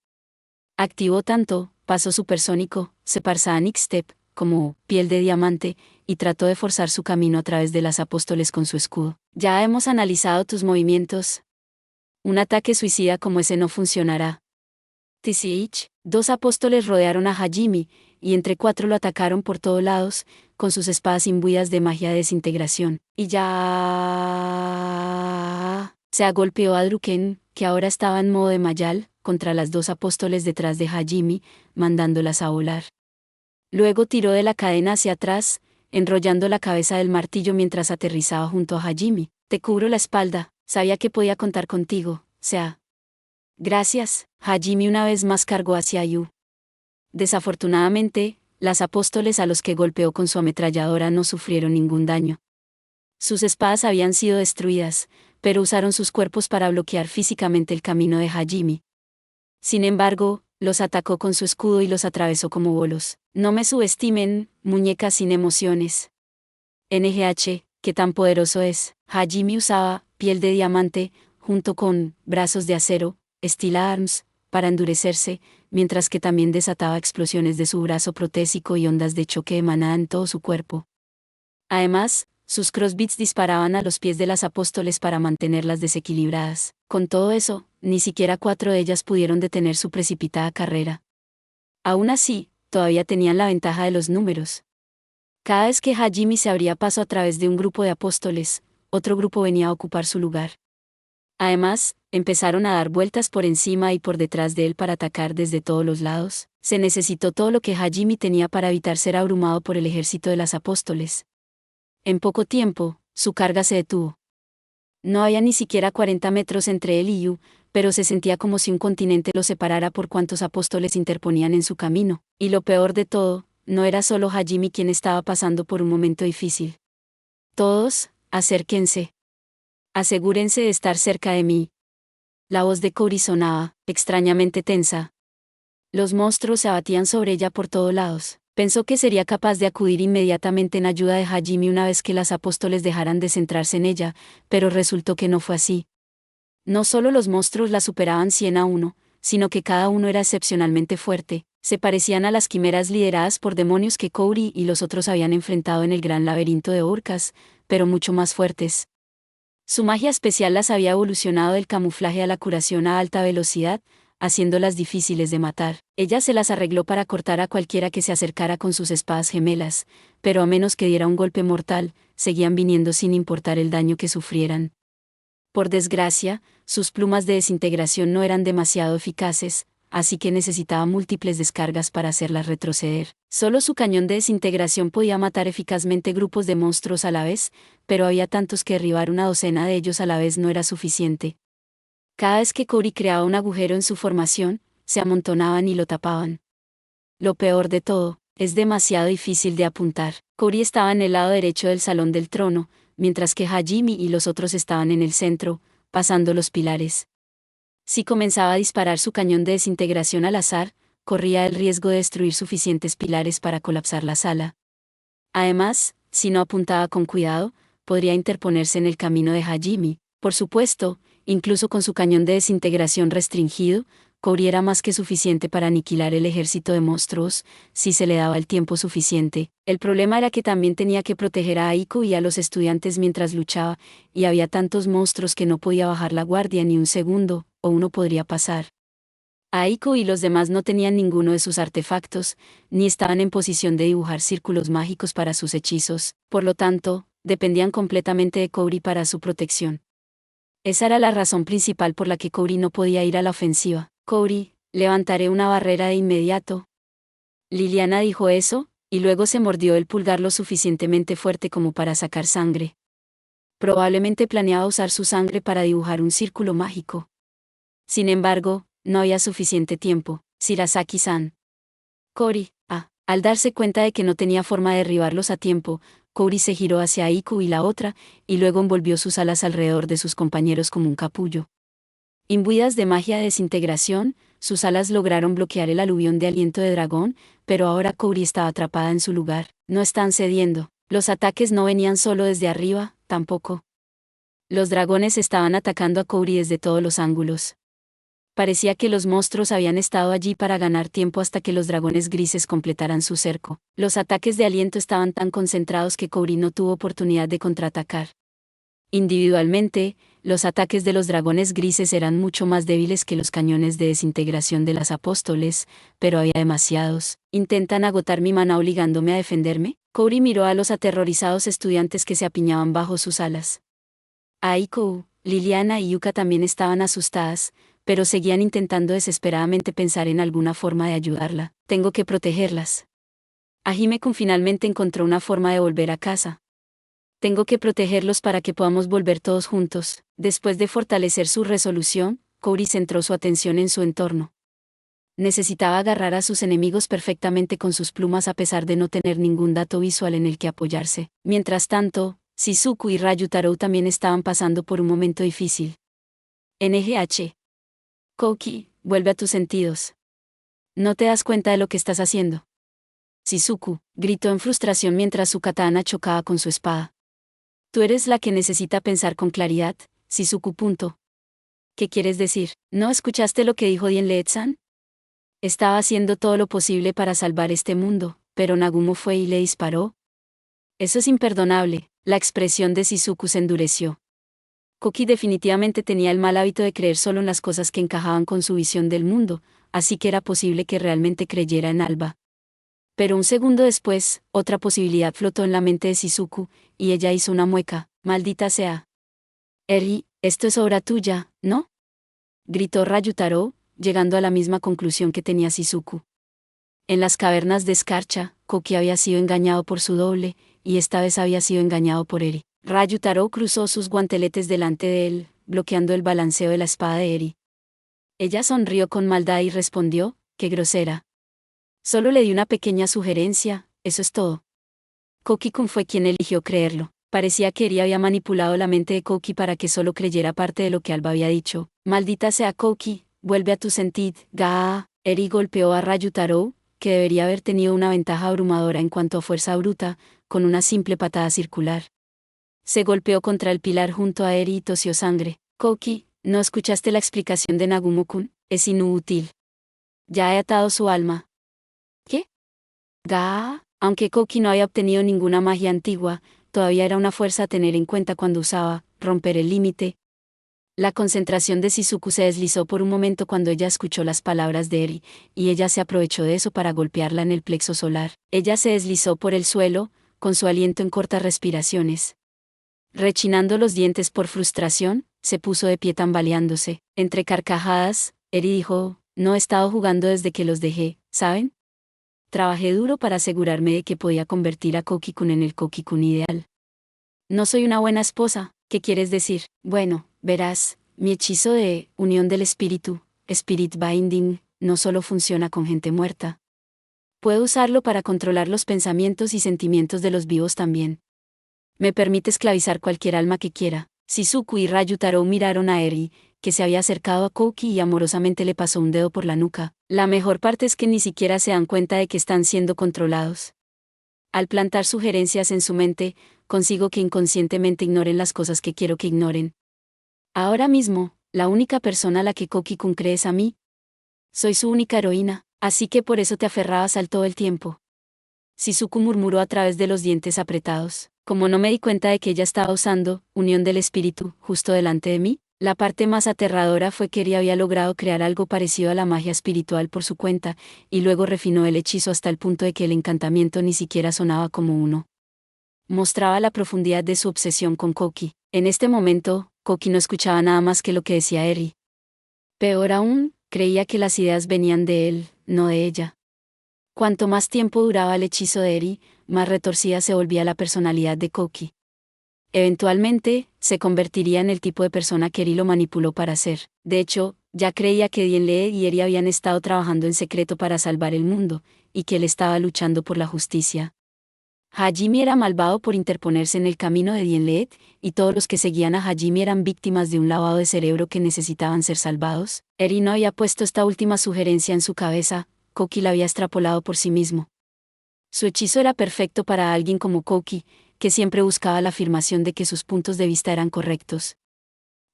Activó tanto paso supersónico, Separsanic Step, como piel de diamante, y trató de forzar su camino a través de las apóstoles con su escudo. Ya hemos analizado tus movimientos. Un ataque suicida como ese no funcionará. TCH, 2 apóstoles rodearon a Hajime, y entre 4 lo atacaron por todos lados, con sus espadas imbuidas de magia de desintegración. Y ya se agolpeó a Druken, que ahora estaba en modo de Mayal, contra las 2 apóstoles detrás de Hajime, mandándolas a volar. Luego tiró de la cadena hacia atrás, enrollando la cabeza del martillo mientras aterrizaba junto a Hajime. Te cubro la espalda, sabía que podía contar contigo, sea. Gracias, Hajime una vez más cargó hacia Yu. Desafortunadamente, las apóstoles a los que golpeó con su ametralladora no sufrieron ningún daño. Sus espadas habían sido destruidas, pero usaron sus cuerpos para bloquear físicamente el camino de Hajime. Sin embargo, los atacó con su escudo y los atravesó como bolos. No me subestimen, muñecas sin emociones. NGH, ¿qué tan poderoso es? Hajime usaba piel de diamante, junto con brazos de acero, Steel Arms, para endurecerse, mientras que también desataba explosiones de su brazo protésico y ondas de choque emanaban en todo su cuerpo. Además, sus crossbits disparaban a los pies de las apóstoles para mantenerlas desequilibradas. Con todo eso, ni siquiera 4 de ellas pudieron detener su precipitada carrera. Aún así, todavía tenían la ventaja de los números. Cada vez que Hajime se abría paso a través de un grupo de apóstoles, otro grupo venía a ocupar su lugar. Además, empezaron a dar vueltas por encima y por detrás de él para atacar desde todos los lados. Se necesitó todo lo que Hajime tenía para evitar ser abrumado por el ejército de las apóstoles. En poco tiempo, su carga se detuvo. No había ni siquiera 40 metros entre él y Yu, pero se sentía como si un continente lo separara por cuantos apóstoles interponían en su camino. Y lo peor de todo, no era solo Hajime quien estaba pasando por un momento difícil. Todos, acérquense. Asegúrense de estar cerca de mí. La voz de Kouri sonaba, extrañamente tensa. Los monstruos se abatían sobre ella por todos lados. Pensó que sería capaz de acudir inmediatamente en ayuda de Hajime una vez que las apóstoles dejaran de centrarse en ella, pero resultó que no fue así. No solo los monstruos la superaban 100 a 1, sino que cada uno era excepcionalmente fuerte. Se parecían a las quimeras lideradas por demonios que Kouri y los otros habían enfrentado en el gran laberinto de Orcas, pero mucho más fuertes. Su magia especial las había evolucionado del camuflaje a la curación a alta velocidad, haciéndolas difíciles de matar. Ella se las arregló para cortar a cualquiera que se acercara con sus espadas gemelas, pero a menos que diera un golpe mortal, seguían viniendo sin importar el daño que sufrieran. Por desgracia, sus plumas de desintegración no eran demasiado eficaces, así que necesitaba múltiples descargas para hacerlas retroceder. Solo su cañón de desintegración podía matar eficazmente grupos de monstruos a la vez, pero había tantos que derribar una docena de ellos a la vez no era suficiente. Cada vez que Kouri creaba un agujero en su formación, se amontonaban y lo tapaban. Lo peor de todo, es demasiado difícil de apuntar. Kouri estaba en el lado derecho del salón del trono, mientras que Hajime y los otros estaban en el centro, pasando los pilares. Si comenzaba a disparar su cañón de desintegración al azar, corría el riesgo de destruir suficientes pilares para colapsar la sala. Además, si no apuntaba con cuidado, podría interponerse en el camino de Hajime. Por supuesto, Incluso con su cañón de desintegración restringido, Kouri era más que suficiente para aniquilar el ejército de monstruos, si se le daba el tiempo suficiente. El problema era que también tenía que proteger a Aiko y a los estudiantes mientras luchaba, y había tantos monstruos que no podía bajar la guardia ni un segundo, o uno podría pasar. Aiko y los demás no tenían ninguno de sus artefactos, ni estaban en posición de dibujar círculos mágicos para sus hechizos, por lo tanto, dependían completamente de Kouri para su protección. Esa era la razón principal por la que Kouri no podía ir a la ofensiva. Kouri, levantaré una barrera de inmediato. Liliana dijo eso, y luego se mordió el pulgar lo suficientemente fuerte como para sacar sangre. Probablemente planeaba usar su sangre para dibujar un círculo mágico. Sin embargo, no había suficiente tiempo. Shirasaki-san. Kouri, al darse cuenta de que no tenía forma de derribarlos a tiempo, Kouri se giró hacia Aiku y la otra, y luego envolvió sus alas alrededor de sus compañeros como un capullo. Imbuidas de magia de desintegración, sus alas lograron bloquear el aluvión de aliento de dragón, pero ahora Kouri estaba atrapada en su lugar. No están cediendo. Los ataques no venían solo desde arriba, tampoco. Los dragones estaban atacando a Kouri desde todos los ángulos. Parecía que los monstruos habían estado allí para ganar tiempo hasta que los dragones grises completaran su cerco. Los ataques de aliento estaban tan concentrados que Kouri no tuvo oportunidad de contraatacar. Individualmente, los ataques de los dragones grises eran mucho más débiles que los cañones de desintegración de las apóstoles, pero había demasiados. ¿Intentan agotar mi mana obligándome a defenderme? Kouri miró a los aterrorizados estudiantes que se apiñaban bajo sus alas. Aiko, Liliana y Yuka también estaban asustadas, pero seguían intentando desesperadamente pensar en alguna forma de ayudarla. Tengo que protegerlas. Hajime-kun finalmente encontró una forma de volver a casa. Tengo que protegerlos para que podamos volver todos juntos. Después de fortalecer su resolución, Kouri centró su atención en su entorno. Necesitaba agarrar a sus enemigos perfectamente con sus plumas a pesar de no tener ningún dato visual en el que apoyarse. Mientras tanto, Shizuku y Ryutarou también estaban pasando por un momento difícil. NGH. Kouki, vuelve a tus sentidos. ¿No te das cuenta de lo que estás haciendo? Shizuku gritó en frustración mientras su katana chocaba con su espada. Tú eres la que necesita pensar con claridad, Shizuku. ¿Qué quieres decir? ¿No escuchaste lo que dijo Dienlet-san? Estaba haciendo todo lo posible para salvar este mundo, pero Nagumo fue y le disparó. Eso es imperdonable. La expresión de Shizuku se endureció. Kouki definitivamente tenía el mal hábito de creer solo en las cosas que encajaban con su visión del mundo, así que era posible que realmente creyera en Alba. Pero un segundo después, otra posibilidad flotó en la mente de Shizuku, y ella hizo una mueca. Maldita sea. Eri, esto es obra tuya, ¿no? Gritó Ryutarou, llegando a la misma conclusión que tenía Shizuku. En las cavernas de escarcha, Kouki había sido engañado por su doble, y esta vez había sido engañado por Eri. Ryutarou cruzó sus guanteletes delante de él, bloqueando el balanceo de la espada de Eri. Ella sonrió con maldad y respondió, «Qué grosera. Solo le di una pequeña sugerencia, eso es todo». Kouki-kun fue quien eligió creerlo. Parecía que Eri había manipulado la mente de Kouki para que solo creyera parte de lo que Alba había dicho. «Maldita sea Kouki, vuelve a tu sentido, Gaa». Eri golpeó a Ryutarou, que debería haber tenido una ventaja abrumadora en cuanto a fuerza bruta, con una simple patada circular. Se golpeó contra el pilar junto a Eri y tosió sangre. «Kouki, ¿no escuchaste la explicación de Nagumo-kun? Es inútil. Ya he atado su alma». ¿Qué? Gaa. Aunque Kouki no había obtenido ninguna magia antigua, todavía era una fuerza a tener en cuenta cuando usaba romper el límite. La concentración de Shizuku se deslizó por un momento cuando ella escuchó las palabras de Eri, y ella se aprovechó de eso para golpearla en el plexo solar. Ella se deslizó por el suelo, con su aliento en cortas respiraciones. Rechinando los dientes por frustración, se puso de pie tambaleándose. Entre carcajadas, Eri dijo, «No he estado jugando desde que los dejé, ¿saben? Trabajé duro para asegurarme de que podía convertir a Kouki-kun en el Kouki-kun ideal. No soy una buena esposa, ¿qué quieres decir? Bueno, verás, mi hechizo de unión del espíritu, Spirit Binding, no solo funciona con gente muerta. Puedo usarlo para controlar los pensamientos y sentimientos de los vivos también. Me permite esclavizar cualquier alma que quiera». Shizuku y Ryutarou miraron a Eri, que se había acercado a Kouki y amorosamente le pasó un dedo por la nuca. La mejor parte es que ni siquiera se dan cuenta de que están siendo controlados. Al plantar sugerencias en su mente, consigo que inconscientemente ignoren las cosas que quiero que ignoren. Ahora mismo, La única persona a la que Koki-kun cree es a mí. Soy su única heroína, así que por eso te aferrabas al todo el tiempo. Shizuku murmuró a través de los dientes apretados. Como no me di cuenta de que ella estaba usando unión del espíritu justo delante de mí, la parte más aterradora fue que Eri había logrado crear algo parecido a la magia espiritual por su cuenta, y luego refinó el hechizo hasta el punto de que el encantamiento ni siquiera sonaba como uno. Mostraba la profundidad de su obsesión con Koki. En este momento, Koki no escuchaba nada más que lo que decía Eri. Peor aún, creía que las ideas venían de él, no de ella. Cuanto más tiempo duraba el hechizo de Eri, más retorcida se volvía la personalidad de Koki. Eventualmente, se convertiría en el tipo de persona que Eri lo manipuló para ser. De hecho, ya creía que Dienle y Eri habían estado trabajando en secreto para salvar el mundo, y que él estaba luchando por la justicia. Hajime era malvado por interponerse en el camino de Dienle, y todos los que seguían a Hajime eran víctimas de un lavado de cerebro que necesitaban ser salvados. Eri no había puesto esta última sugerencia en su cabeza, Koki la había extrapolado por sí mismo. Su hechizo era perfecto para alguien como Koki, que siempre buscaba la afirmación de que sus puntos de vista eran correctos.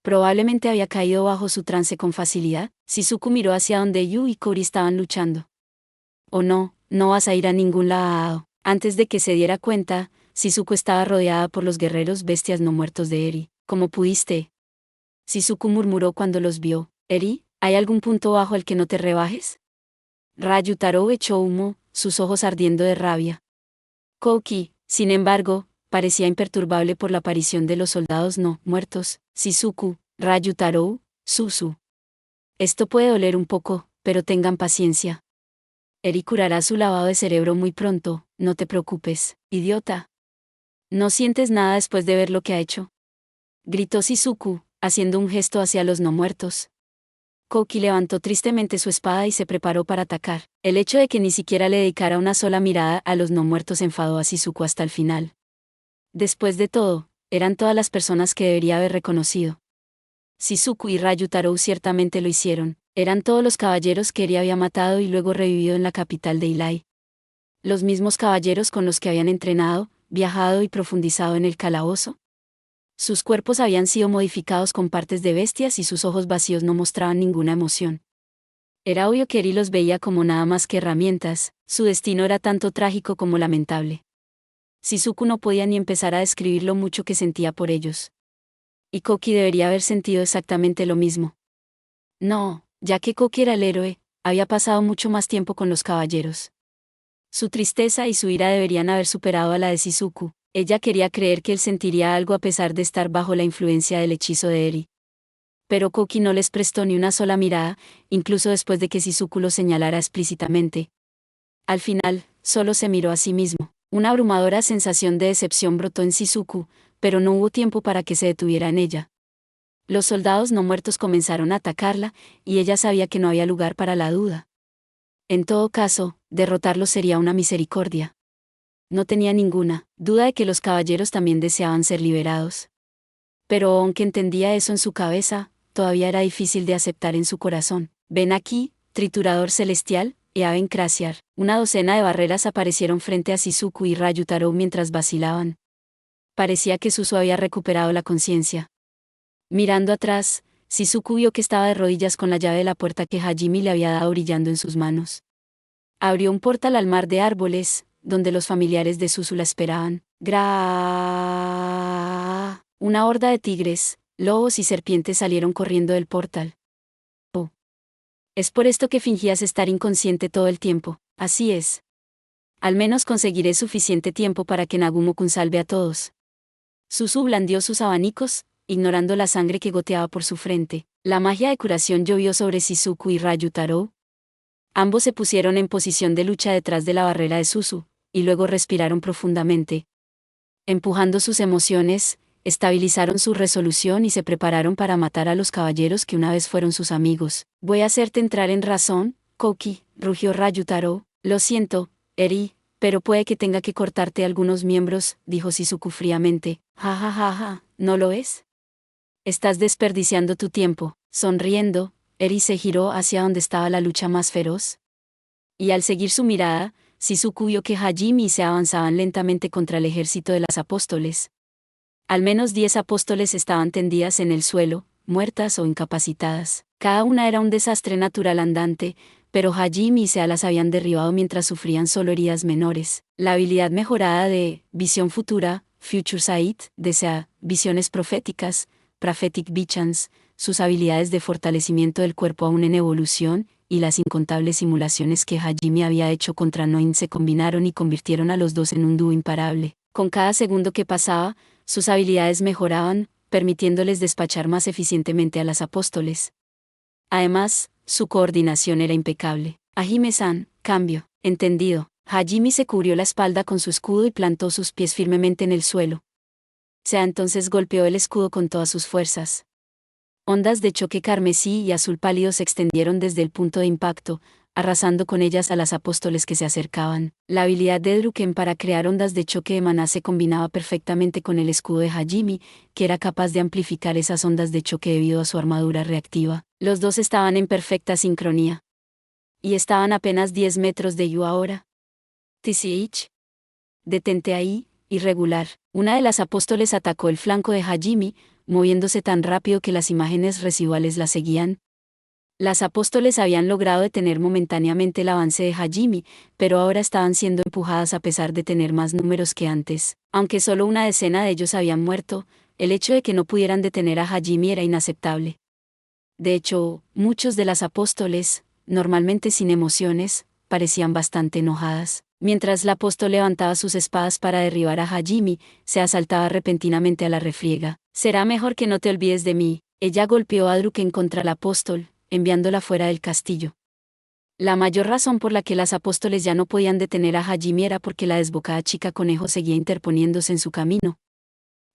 Probablemente había caído bajo su trance con facilidad. Shizuku miró hacia donde Yu y Kori estaban luchando. «Oh no, no vas a ir a ningún lado». Antes de que se diera cuenta, Shizuku estaba rodeada por los guerreros bestias no muertos de Eri. «¿Cómo pudiste?», Shizuku murmuró cuando los vio. «Eri, ¿hay algún punto bajo el que no te rebajes?». Ryutaro echó humo, sus ojos ardiendo de rabia. Koki, sin embargo, parecía imperturbable por la aparición de los soldados no muertos. «Shizuku, Ryutaro, Susu. Esto puede doler un poco, pero tengan paciencia. Eri curará su lavado de cerebro muy pronto, no te preocupes, idiota. ¿No sientes nada después de ver lo que ha hecho?», gritó Shizuku, haciendo un gesto hacia los no muertos. Koki levantó tristemente su espada y se preparó para atacar. El hecho de que ni siquiera le dedicara una sola mirada a los no muertos enfadó a Shizuku hasta el final. Después de todo, eran todas las personas que debería haber reconocido. Shizuku y Ryutaro ciertamente lo hicieron. Eran todos los caballeros que Eri había matado y luego revivido en la capital de Ilai. Los mismos caballeros con los que habían entrenado, viajado y profundizado en el calabozo. Sus cuerpos habían sido modificados con partes de bestias y sus ojos vacíos no mostraban ninguna emoción. Era obvio que Eri los veía como nada más que herramientas, su destino era tanto trágico como lamentable. Shizuku no podía ni empezar a describir lo mucho que sentía por ellos. Y Koki debería haber sentido exactamente lo mismo. No, ya que Koki era el héroe, había pasado mucho más tiempo con los caballeros. Su tristeza y su ira deberían haber superado a la de Shizuku. Ella quería creer que él sentiría algo a pesar de estar bajo la influencia del hechizo de Eri. Pero Koki no les prestó ni una sola mirada, incluso después de que Shizuku lo señalara explícitamente. Al final, solo se miró a sí mismo. Una abrumadora sensación de decepción brotó en Shizuku, pero no hubo tiempo para que se detuviera en ella. Los soldados no muertos comenzaron a atacarla, y ella sabía que no había lugar para la duda. En todo caso, derrotarlos sería una misericordia. No tenía ninguna duda de que los caballeros también deseaban ser liberados. Pero aunque entendía eso en su cabeza, todavía era difícil de aceptar en su corazón. «Ven aquí, triturador celestial», Eaben Crasiar. Una docena de barreras aparecieron frente a Shizuku y Ryutaro mientras vacilaban. Parecía que Susu había recuperado la conciencia. Mirando atrás, Shizuku vio que estaba de rodillas con la llave de la puerta que Hajime le había dado brillando en sus manos. Abrió un portal al mar de árboles, donde los familiares de Susu la esperaban. Una horda de tigres, lobos y serpientes salieron corriendo del portal. «Oh. Es por esto que fingías estar inconsciente todo el tiempo». «Así es. Al menos conseguiré suficiente tiempo para que Nagumo-kun salve a todos». Susu blandió sus abanicos, ignorando la sangre que goteaba por su frente. La magia de curación llovió sobre Shizuku y Ryutaro. Ambos se pusieron en posición de lucha detrás de la barrera de Susu, y luego respiraron profundamente. Empujando sus emociones, estabilizaron su resolución y se prepararon para matar a los caballeros que una vez fueron sus amigos. «Voy a hacerte entrar en razón, Koki», rugió Ryutaro. «Lo siento, Eri, pero puede que tenga que cortarte algunos miembros», dijo Shizuku fríamente. «Ja ja ja ja, ¿no lo es? Estás desperdiciando tu tiempo». Sonriendo, Eri se giró hacia donde estaba la lucha más feroz. Y al seguir su mirada, Shizuku vio que Hajime y se avanzaban lentamente contra el ejército de las apóstoles. Al menos 10 apóstoles estaban tendidas en el suelo, muertas o incapacitadas. Cada una era un desastre natural andante, pero Hajime y Sea las habían derribado mientras sufrían solo heridas menores. La habilidad mejorada de visión futura, Future Sight, de Sea, visiones proféticas, Prophetic Visions, sus habilidades de fortalecimiento del cuerpo aún en evolución, y las incontables simulaciones que Hajime había hecho contra Noin se combinaron y convirtieron a los dos en un dúo imparable. Con cada segundo que pasaba, sus habilidades mejoraban, permitiéndoles despachar más eficientemente a las apóstoles. Además, su coordinación era impecable. Hajime-san, cambio, entendido. Hajime se cubrió la espalda con su escudo y plantó sus pies firmemente en el suelo. Sea entonces golpeó el escudo con todas sus fuerzas. Ondas de choque carmesí y azul pálido se extendieron desde el punto de impacto, arrasando con ellas a las apóstoles que se acercaban. La habilidad de Druken para crear ondas de choque de maná se combinaba perfectamente con el escudo de Hajime, que era capaz de amplificar esas ondas de choque debido a su armadura reactiva. Los dos estaban en perfecta sincronía. Y estaban a apenas 10 metros de Yu ahora. TCH. Detente ahí, irregular. Una de las apóstoles atacó el flanco de Hajime, moviéndose tan rápido que las imágenes residuales la seguían. Las apóstoles habían logrado detener momentáneamente el avance de Hajime, pero ahora estaban siendo empujadas a pesar de tener más números que antes. Aunque solo una decena de ellos habían muerto, el hecho de que no pudieran detener a Hajime era inaceptable. De hecho, muchos de las apóstoles, normalmente sin emociones, parecían bastante enojadas. Mientras la apóstol levantaba sus espadas para derribar a Hajime, se asaltaba repentinamente a la refriega. «Será mejor que no te olvides de mí». Ella golpeó a Druken contra la apóstol, enviándola fuera del castillo. La mayor razón por la que las apóstoles ya no podían detener a Hajime era porque la desbocada chica conejo seguía interponiéndose en su camino.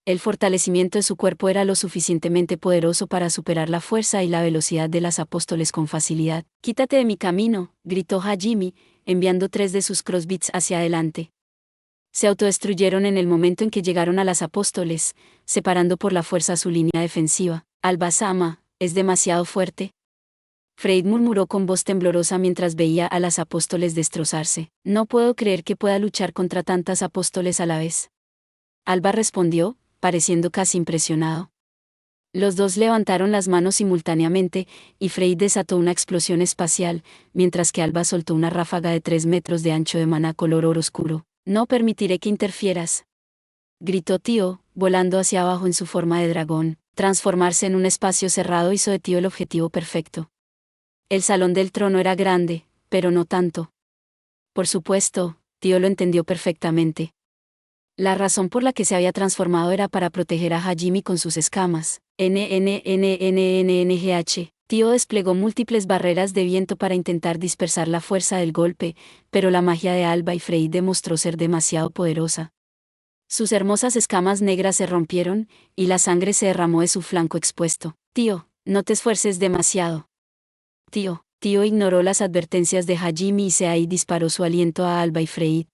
El fortalecimiento de su cuerpo era lo suficientemente poderoso para superar la fuerza y la velocidad de las apóstoles con facilidad. «Quítate de mi camino», gritó Hajime, enviando 3 de sus crossbits hacia adelante. Se autodestruyeron en el momento en que llegaron a las apóstoles, separando por la fuerza su línea defensiva. «Alba-sama, es demasiado fuerte». Freyd murmuró con voz temblorosa mientras veía a las apóstoles destrozarse. «No puedo creer que pueda luchar contra tantas apóstoles a la vez». Alba respondió, pareciendo casi impresionado. Los dos levantaron las manos simultáneamente, y Freyd desató una explosión espacial, mientras que Alba soltó una ráfaga de 3 metros de ancho de maná color oro oscuro. «No permitiré que interfieras», gritó Tío, volando hacia abajo en su forma de dragón. Transformarse en un espacio cerrado hizo de Tío el objetivo perfecto. El salón del trono era grande, pero no tanto. Por supuesto, Tío lo entendió perfectamente. La razón por la que se había transformado era para proteger a Hajime con sus escamas. NNNNNNGH. Tío desplegó múltiples barreras de viento para intentar dispersar la fuerza del golpe, pero la magia de Alba y Freyd demostró ser demasiado poderosa. Sus hermosas escamas negras se rompieron, y la sangre se derramó de su flanco expuesto. «Tío, no te esfuerces demasiado». Tío ignoró las advertencias de Hajime y Sea y disparó su aliento a Alba y Freyd.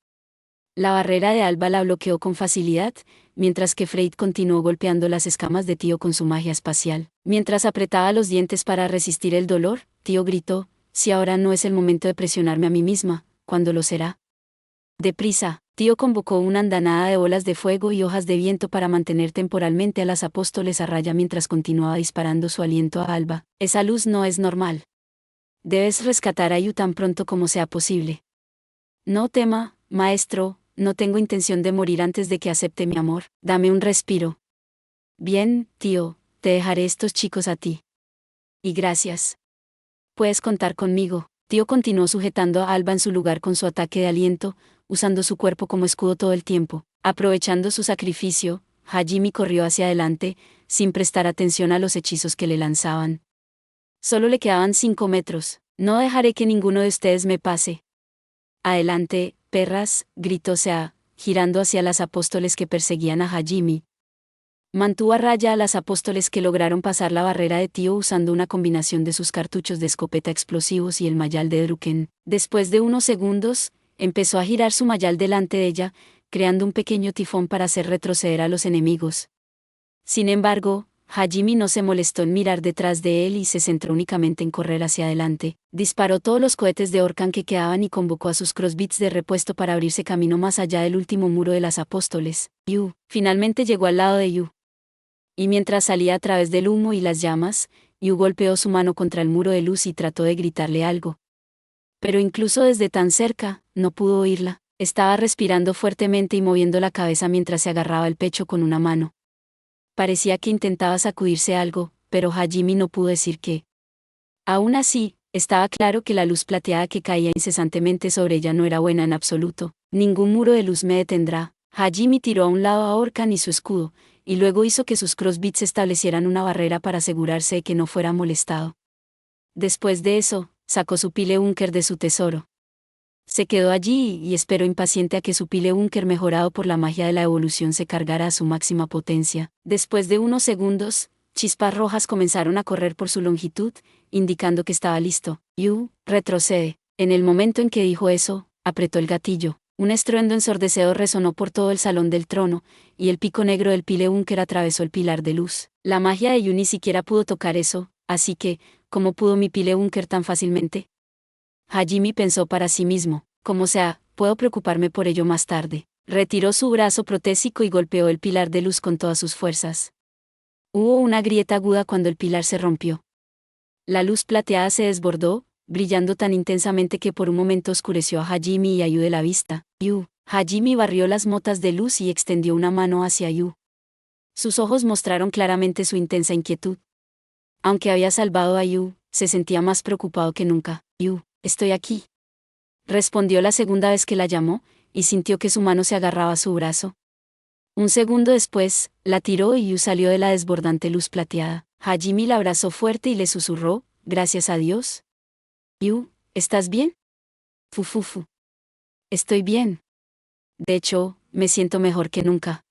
La barrera de Alba la bloqueó con facilidad, mientras que Freyd continuó golpeando las escamas de Tío con su magia espacial. Mientras apretaba los dientes para resistir el dolor, Tío gritó: «Si ahora no es el momento de presionarme a mí misma, ¿cuándo lo será?». Deprisa, Tío convocó una andanada de bolas de fuego y hojas de viento para mantener temporalmente a las apóstoles a raya mientras continuaba disparando su aliento a Alba. «Esa luz no es normal. Debes rescatar a Yu tan pronto como sea posible». «No tema, maestro, no tengo intención de morir antes de que acepte mi amor. Dame un respiro». «Bien, Tío, te dejaré estos chicos a ti». «Y gracias. Puedes contar conmigo». Tío continuó sujetando a Alba en su lugar con su ataque de aliento, usando su cuerpo como escudo todo el tiempo. Aprovechando su sacrificio, Hajime corrió hacia adelante, sin prestar atención a los hechizos que le lanzaban. Solo le quedaban 5 metros. «No dejaré que ninguno de ustedes me pase». «Adelante, perras», gritó Sea, girando hacia las apóstoles que perseguían a Hajime. Mantuvo a raya a las apóstoles que lograron pasar la barrera de Tío usando una combinación de sus cartuchos de escopeta explosivos y el mayal de Druken. Después de unos segundos, empezó a girar su mayal delante de ella, creando un pequeño tifón para hacer retroceder a los enemigos. Sin embargo, Hajime no se molestó en mirar detrás de él y se centró únicamente en correr hacia adelante. Disparó todos los cohetes de Orkan que quedaban y convocó a sus crossbits de repuesto para abrirse camino más allá del último muro de las apóstoles. Yu finalmente llegó al lado de Yu. Y mientras salía a través del humo y las llamas, Yu golpeó su mano contra el muro de luz y trató de gritarle algo. Pero incluso desde tan cerca, no pudo oírla. Estaba respirando fuertemente y moviendo la cabeza mientras se agarraba el pecho con una mano. Parecía que intentaba sacudirse algo, pero Hajime no pudo decir qué. Aún así, estaba claro que la luz plateada que caía incesantemente sobre ella no era buena en absoluto. Ningún muro de luz me detendrá. Hajime tiró a un lado a Orkan y su escudo, y luego hizo que sus crossbits establecieran una barrera para asegurarse de que no fuera molestado. Después de eso, sacó su Pile-Unker de su tesoro. Se quedó allí y esperó impaciente a que su Pile-Unker mejorado por la magia de la evolución se cargara a su máxima potencia. Después de unos segundos, chispas rojas comenzaron a correr por su longitud, indicando que estaba listo. Yu, retrocede. En el momento en que dijo eso, apretó el gatillo. Un estruendo ensordecedor resonó por todo el salón del trono, y el pico negro del Pile-Unker atravesó el pilar de luz. La magia de Yu ni siquiera pudo tocar eso, así que, ¿cómo pudo mi Pile-Unker tan fácilmente? Hajime pensó para sí mismo, como sea, puedo preocuparme por ello más tarde. Retiró su brazo protésico y golpeó el pilar de luz con todas sus fuerzas. Hubo una grieta aguda cuando el pilar se rompió. La luz plateada se desbordó, brillando tan intensamente que por un momento oscureció a Hajime y a Yu de la vista. Yu. Hajime barrió las motas de luz y extendió una mano hacia Yu. Sus ojos mostraron claramente su intensa inquietud. Aunque había salvado a Yu, se sentía más preocupado que nunca. Yu, estoy aquí. Respondió la segunda vez que la llamó, y sintió que su mano se agarraba a su brazo. Un segundo después, la tiró y Yu salió de la desbordante luz plateada. Hajime la abrazó fuerte y le susurró, gracias a Dios. Yu, ¿estás bien? Fufufu. Estoy bien. De hecho, me siento mejor que nunca.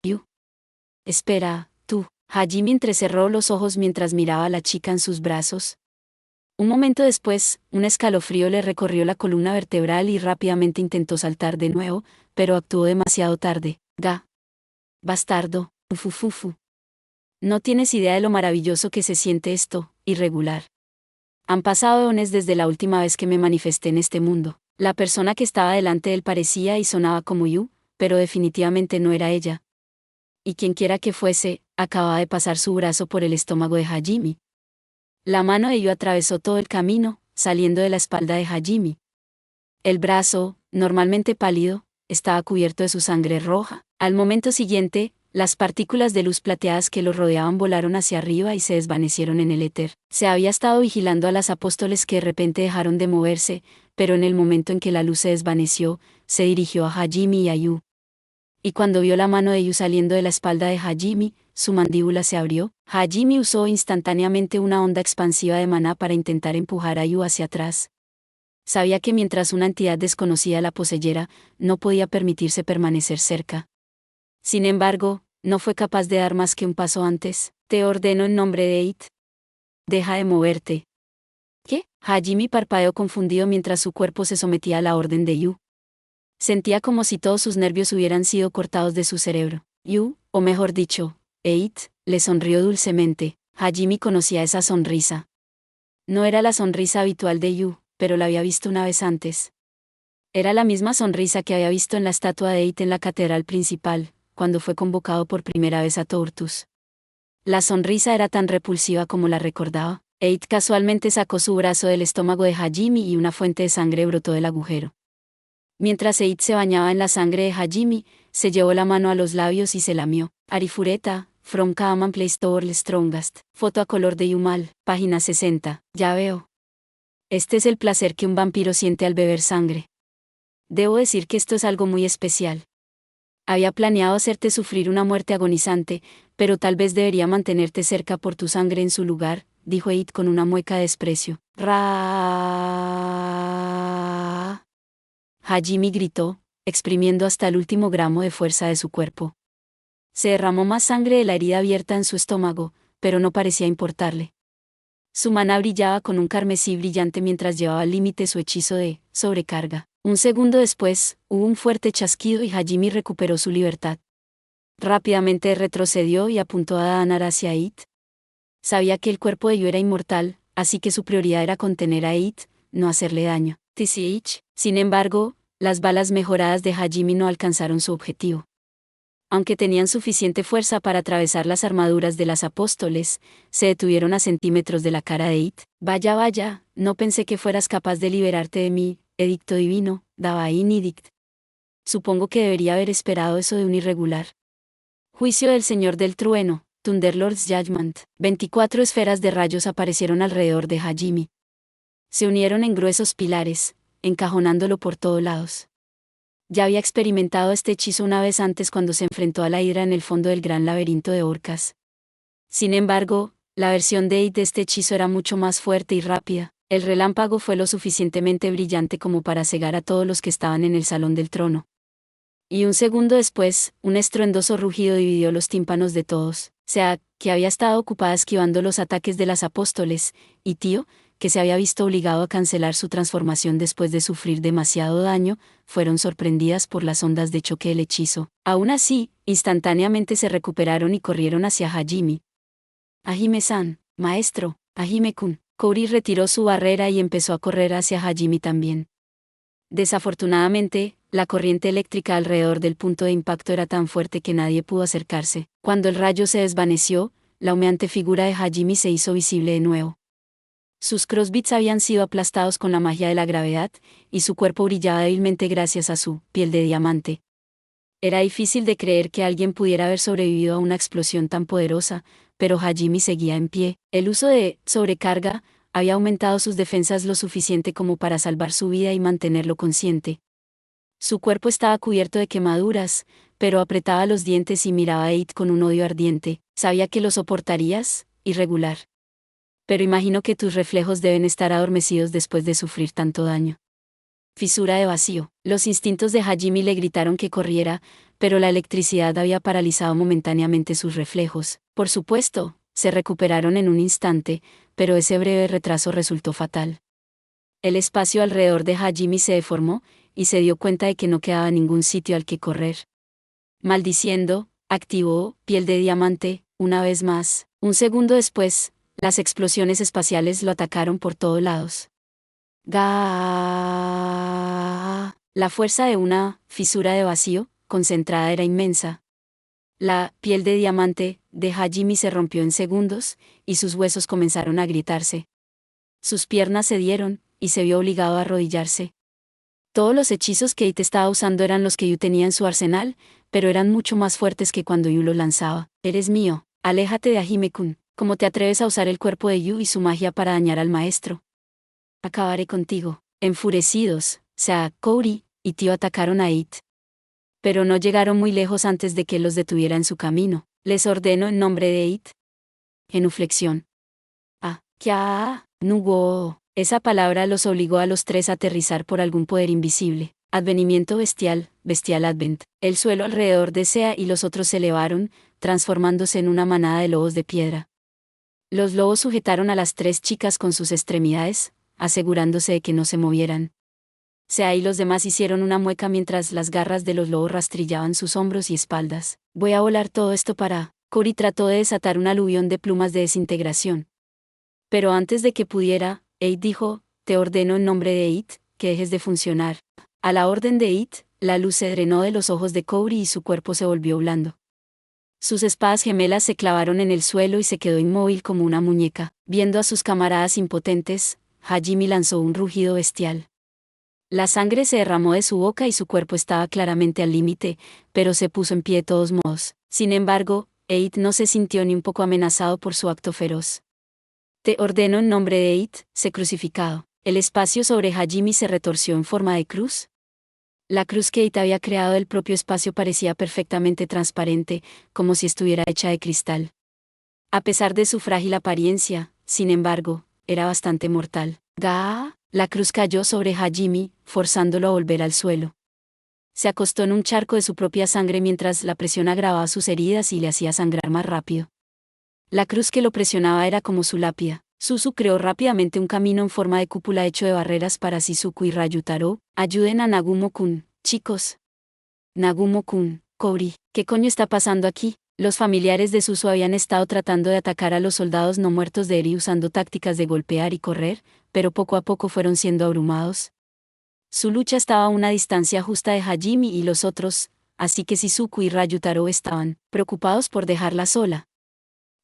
Yu. Espera, tú. Hajime entrecerró los ojos mientras miraba a la chica en sus brazos. Un momento después, un escalofrío le recorrió la columna vertebral y rápidamente intentó saltar de nuevo, pero actuó demasiado tarde. Bastardo, ufufufu. No tienes idea de lo maravilloso que se siente esto, irregular. Han pasado eones desde la última vez que me manifesté en este mundo. La persona que estaba delante de él parecía y sonaba como Yu, pero definitivamente no era ella. Y quienquiera que fuese, acababa de pasar su brazo por el estómago de Hajime. La mano de Yu atravesó todo el camino, saliendo de la espalda de Hajime. El brazo, normalmente pálido, estaba cubierto de su sangre roja. Al momento siguiente, las partículas de luz plateadas que lo rodeaban volaron hacia arriba y se desvanecieron en el éter. Se había estado vigilando a las apóstoles que de repente dejaron de moverse, pero en el momento en que la luz se desvaneció, se dirigió a Hajime y a Yu. Y cuando vio la mano de Yu saliendo de la espalda de Hajime, su mandíbula se abrió. Hajime usó instantáneamente una onda expansiva de maná para intentar empujar a Yu hacia atrás. Sabía que mientras una entidad desconocida la poseyera, no podía permitirse permanecer cerca. Sin embargo, no fue capaz de dar más que un paso antes. Te ordeno en nombre de It. Deja de moverte. ¿Qué? Hajime parpadeó confundido mientras su cuerpo se sometía a la orden de Yu. Sentía como si todos sus nervios hubieran sido cortados de su cerebro. Yu, o mejor dicho, It, le sonrió dulcemente. Hajime conocía esa sonrisa. No era la sonrisa habitual de Yu, pero la había visto una vez antes. Era la misma sonrisa que había visto en la estatua de It en la catedral principal, cuando fue convocado por primera vez a Tortus. La sonrisa era tan repulsiva como la recordaba. It casualmente sacó su brazo del estómago de Hajime y una fuente de sangre brotó del agujero. Mientras It se bañaba en la sangre de Hajime, se llevó la mano a los labios y se lamió. Arifureta, From Kaman Play Store The Strongest. Foto a color de Yumal, página 60. Ya veo. Este es el placer que un vampiro siente al beber sangre. Debo decir que esto es algo muy especial. Había planeado hacerte sufrir una muerte agonizante, pero tal vez debería mantenerte cerca por tu sangre en su lugar, dijo It con una mueca de desprecio. Hajime gritó, exprimiendo hasta el último gramo de fuerza de su cuerpo. Se derramó más sangre de la herida abierta en su estómago, pero no parecía importarle. Su maná brillaba con un carmesí brillante mientras llevaba al límite su hechizo de sobrecarga. Un segundo después, hubo un fuerte chasquido y Hajime recuperó su libertad. Rápidamente retrocedió y apuntó a Danar hacia It. Sabía que el cuerpo de Yu era inmortal, así que su prioridad era contener a It, no hacerle daño. TCH. Sin embargo, las balas mejoradas de Hajime no alcanzaron su objetivo. Aunque tenían suficiente fuerza para atravesar las armaduras de las apóstoles, se detuvieron a centímetros de la cara de It. Vaya, vaya, no pensé que fueras capaz de liberarte de mí, edicto divino, Dabain Edict. Supongo que debería haber esperado eso de un irregular. Juicio del Señor del Trueno, Thunderlord's Judgment. 24 esferas de rayos aparecieron alrededor de Hajime. Se unieron en gruesos pilares, encajonándolo por todos lados. Ya había experimentado este hechizo una vez antes cuando se enfrentó a la hidra en el fondo del gran laberinto de orcas. Sin embargo, la versión de It de este hechizo era mucho más fuerte y rápida. El relámpago fue lo suficientemente brillante como para cegar a todos los que estaban en el salón del trono. Y un segundo después, un estruendoso rugido dividió los tímpanos de todos. Sea, que había estado ocupada esquivando los ataques de las apóstoles, y Tío, que se había visto obligado a cancelar su transformación después de sufrir demasiado daño, fueron sorprendidas por las ondas de choque del hechizo. Aún así, instantáneamente se recuperaron y corrieron hacia Hajime. Hajime-san, maestro, Hajime-kun. Kouri retiró su barrera y empezó a correr hacia Hajime también. Desafortunadamente, la corriente eléctrica alrededor del punto de impacto era tan fuerte que nadie pudo acercarse. Cuando el rayo se desvaneció, la humeante figura de Hajime se hizo visible de nuevo. Sus crossbits habían sido aplastados con la magia de la gravedad, y su cuerpo brillaba débilmente gracias a su piel de diamante. Era difícil de creer que alguien pudiera haber sobrevivido a una explosión tan poderosa, pero Hajime seguía en pie. El uso de sobrecarga había aumentado sus defensas lo suficiente como para salvar su vida y mantenerlo consciente. Su cuerpo estaba cubierto de quemaduras, pero apretaba los dientes y miraba a It con un odio ardiente. ¿Sabía que lo soportarías? Irregular. Pero imagino que tus reflejos deben estar adormecidos después de sufrir tanto daño. Fisura de vacío. Los instintos de Hajime le gritaron que corriera, pero la electricidad había paralizado momentáneamente sus reflejos. Por supuesto, se recuperaron en un instante, pero ese breve retraso resultó fatal. El espacio alrededor de Hajime se deformó, y se dio cuenta de que no quedaba ningún sitio al que correr. Maldiciendo, activó piel de diamante, una vez más. Un segundo después, las explosiones espaciales lo atacaron por todos lados. La fuerza de una fisura de vacío concentrada era inmensa. La piel de diamante de Hajime se rompió en segundos, y sus huesos comenzaron a agrietarse. Sus piernas cedieron, y se vio obligado a arrodillarse. Todos los hechizos que It estaba usando eran los que Yu tenía en su arsenal, pero eran mucho más fuertes que cuando Yu los lanzaba. Eres mío, aléjate de Hajime-kun. ¿Cómo te atreves a usar el cuerpo de Yu y su magia para dañar al maestro? Acabaré contigo. Enfurecidos, Kouri y Tío atacaron a It. Pero no llegaron muy lejos antes de que los detuviera en su camino. Les ordeno en nombre de It. Genuflexión. Nugo. Esa palabra los obligó a los tres a aterrizar por algún poder invisible. Advenimiento bestial, bestial advent. El suelo alrededor de Sea y los otros se elevaron, transformándose en una manada de lobos de piedra. Los lobos sujetaron a las tres chicas con sus extremidades, asegurándose de que no se movieran. Sea y los demás hicieron una mueca mientras las garras de los lobos rastrillaban sus hombros y espaldas. Voy a volar todo esto para... Kouri trató de desatar un aluvión de plumas de desintegración. Pero antes de que pudiera, It dijo, te ordeno en nombre de It, que dejes de funcionar. A la orden de It, la luz se drenó de los ojos de Kouri y su cuerpo se volvió blando. Sus espadas gemelas se clavaron en el suelo y se quedó inmóvil como una muñeca. Viendo a sus camaradas impotentes, Hajime lanzó un rugido bestial. La sangre se derramó de su boca y su cuerpo estaba claramente al límite, pero se puso en pie de todos modos. Sin embargo, It no se sintió ni un poco amenazado por su acto feroz. Te ordeno en nombre de It, sé crucificado. El espacio sobre Hajime se retorció en forma de cruz. La cruz que It había creado del propio espacio parecía perfectamente transparente, como si estuviera hecha de cristal. A pesar de su frágil apariencia, sin embargo, era bastante mortal. La cruz cayó sobre Hajime, forzándolo a volver al suelo. Se acostó en un charco de su propia sangre mientras la presión agravaba sus heridas y le hacía sangrar más rápido. La cruz que lo presionaba era como su lápida. Suzu creó rápidamente un camino en forma de cúpula hecho de barreras para Shizuku y Ryutaro. Ayuden a Nagumo-kun, chicos. Nagumo-kun, Kouri, ¿qué coño está pasando aquí? Los familiares de Suzu habían estado tratando de atacar a los soldados no muertos de Eri usando tácticas de golpear y correr, pero poco a poco fueron siendo abrumados. Su lucha estaba a una distancia justa de Hajime y los otros, así que Shizuku y Ryutaro estaban preocupados por dejarla sola.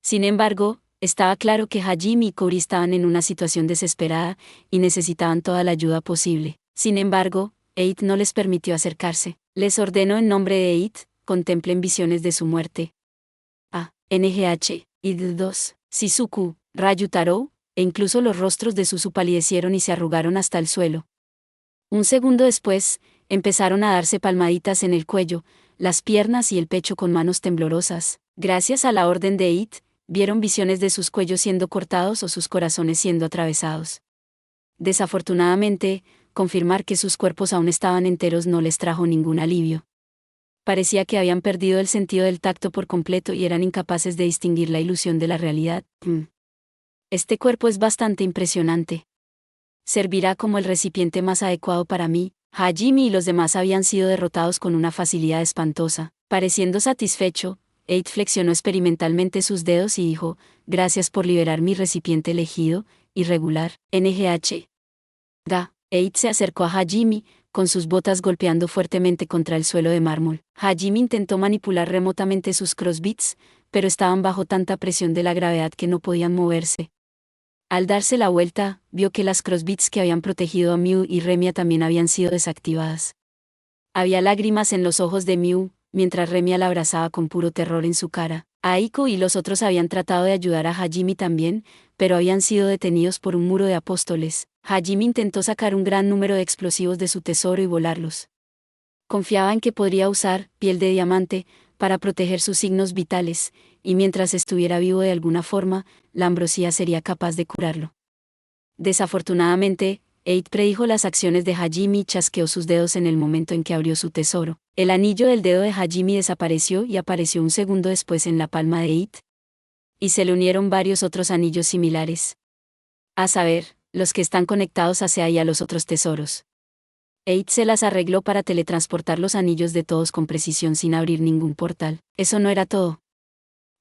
Sin embargo, estaba claro que Hajime y Kouri estaban en una situación desesperada y necesitaban toda la ayuda posible. Sin embargo, Eid no les permitió acercarse. Les ordenó en nombre de Eid, contemplen visiones de su muerte. NGH, Id 2, Shizuku, Ryutaro, e incluso los rostros de Suzu palidecieron y se arrugaron hasta el suelo. Un segundo después, empezaron a darse palmaditas en el cuello, las piernas y el pecho con manos temblorosas. Gracias a la orden de Eid, vieron visiones de sus cuellos siendo cortados o sus corazones siendo atravesados. Desafortunadamente, confirmar que sus cuerpos aún estaban enteros no les trajo ningún alivio. Parecía que habían perdido el sentido del tacto por completo y eran incapaces de distinguir la ilusión de la realidad. Este cuerpo es bastante impresionante. Servirá como el recipiente más adecuado para mí. Hajime y los demás habían sido derrotados con una facilidad espantosa. Pareciendo satisfecho, Eid flexionó experimentalmente sus dedos y dijo, gracias por liberar mi recipiente elegido, irregular, NGH. Eid se acercó a Hajime, con sus botas golpeando fuertemente contra el suelo de mármol. Hajime intentó manipular remotamente sus crossbits, pero estaban bajo tanta presión de la gravedad que no podían moverse. Al darse la vuelta, vio que las crossbits que habían protegido a Miu y Remia también habían sido desactivadas. Había lágrimas en los ojos de Miu, mientras Remia la abrazaba con puro terror en su cara. Aiko y los otros habían tratado de ayudar a Hajime también, pero habían sido detenidos por un muro de apóstoles. Hajime intentó sacar un gran número de explosivos de su tesoro y volarlos. Confiaba en que podría usar piel de diamante para proteger sus signos vitales, y mientras estuviera vivo de alguna forma, la ambrosía sería capaz de curarlo. Desafortunadamente, Eid predijo las acciones de Hajime y chasqueó sus dedos en el momento en que abrió su tesoro. El anillo del dedo de Hajime desapareció y apareció un segundo después en la palma de Eid. Y se le unieron varios otros anillos similares. A saber, los que están conectados hacia ahí a los otros tesoros. Eid se las arregló para teletransportar los anillos de todos con precisión sin abrir ningún portal. Eso no era todo.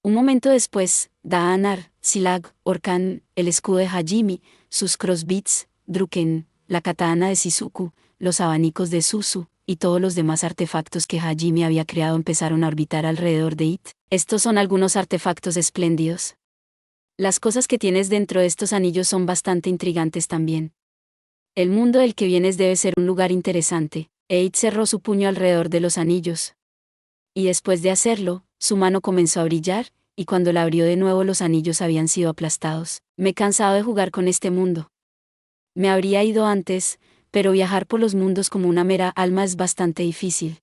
Un momento después, Daanar, Silag, Orkan, el escudo de Hajime, sus crossbits, Druken, la katana de Shizuku, los abanicos de Suzu, y todos los demás artefactos que Hajime había creado empezaron a orbitar alrededor de Eid. Estos son algunos artefactos espléndidos. Las cosas que tienes dentro de estos anillos son bastante intrigantes también. El mundo del que vienes debe ser un lugar interesante. Eid cerró su puño alrededor de los anillos. Y después de hacerlo, su mano comenzó a brillar, y cuando la abrió de nuevo los anillos habían sido aplastados. Me he cansado de jugar con este mundo. Me habría ido antes, pero viajar por los mundos como una mera alma es bastante difícil.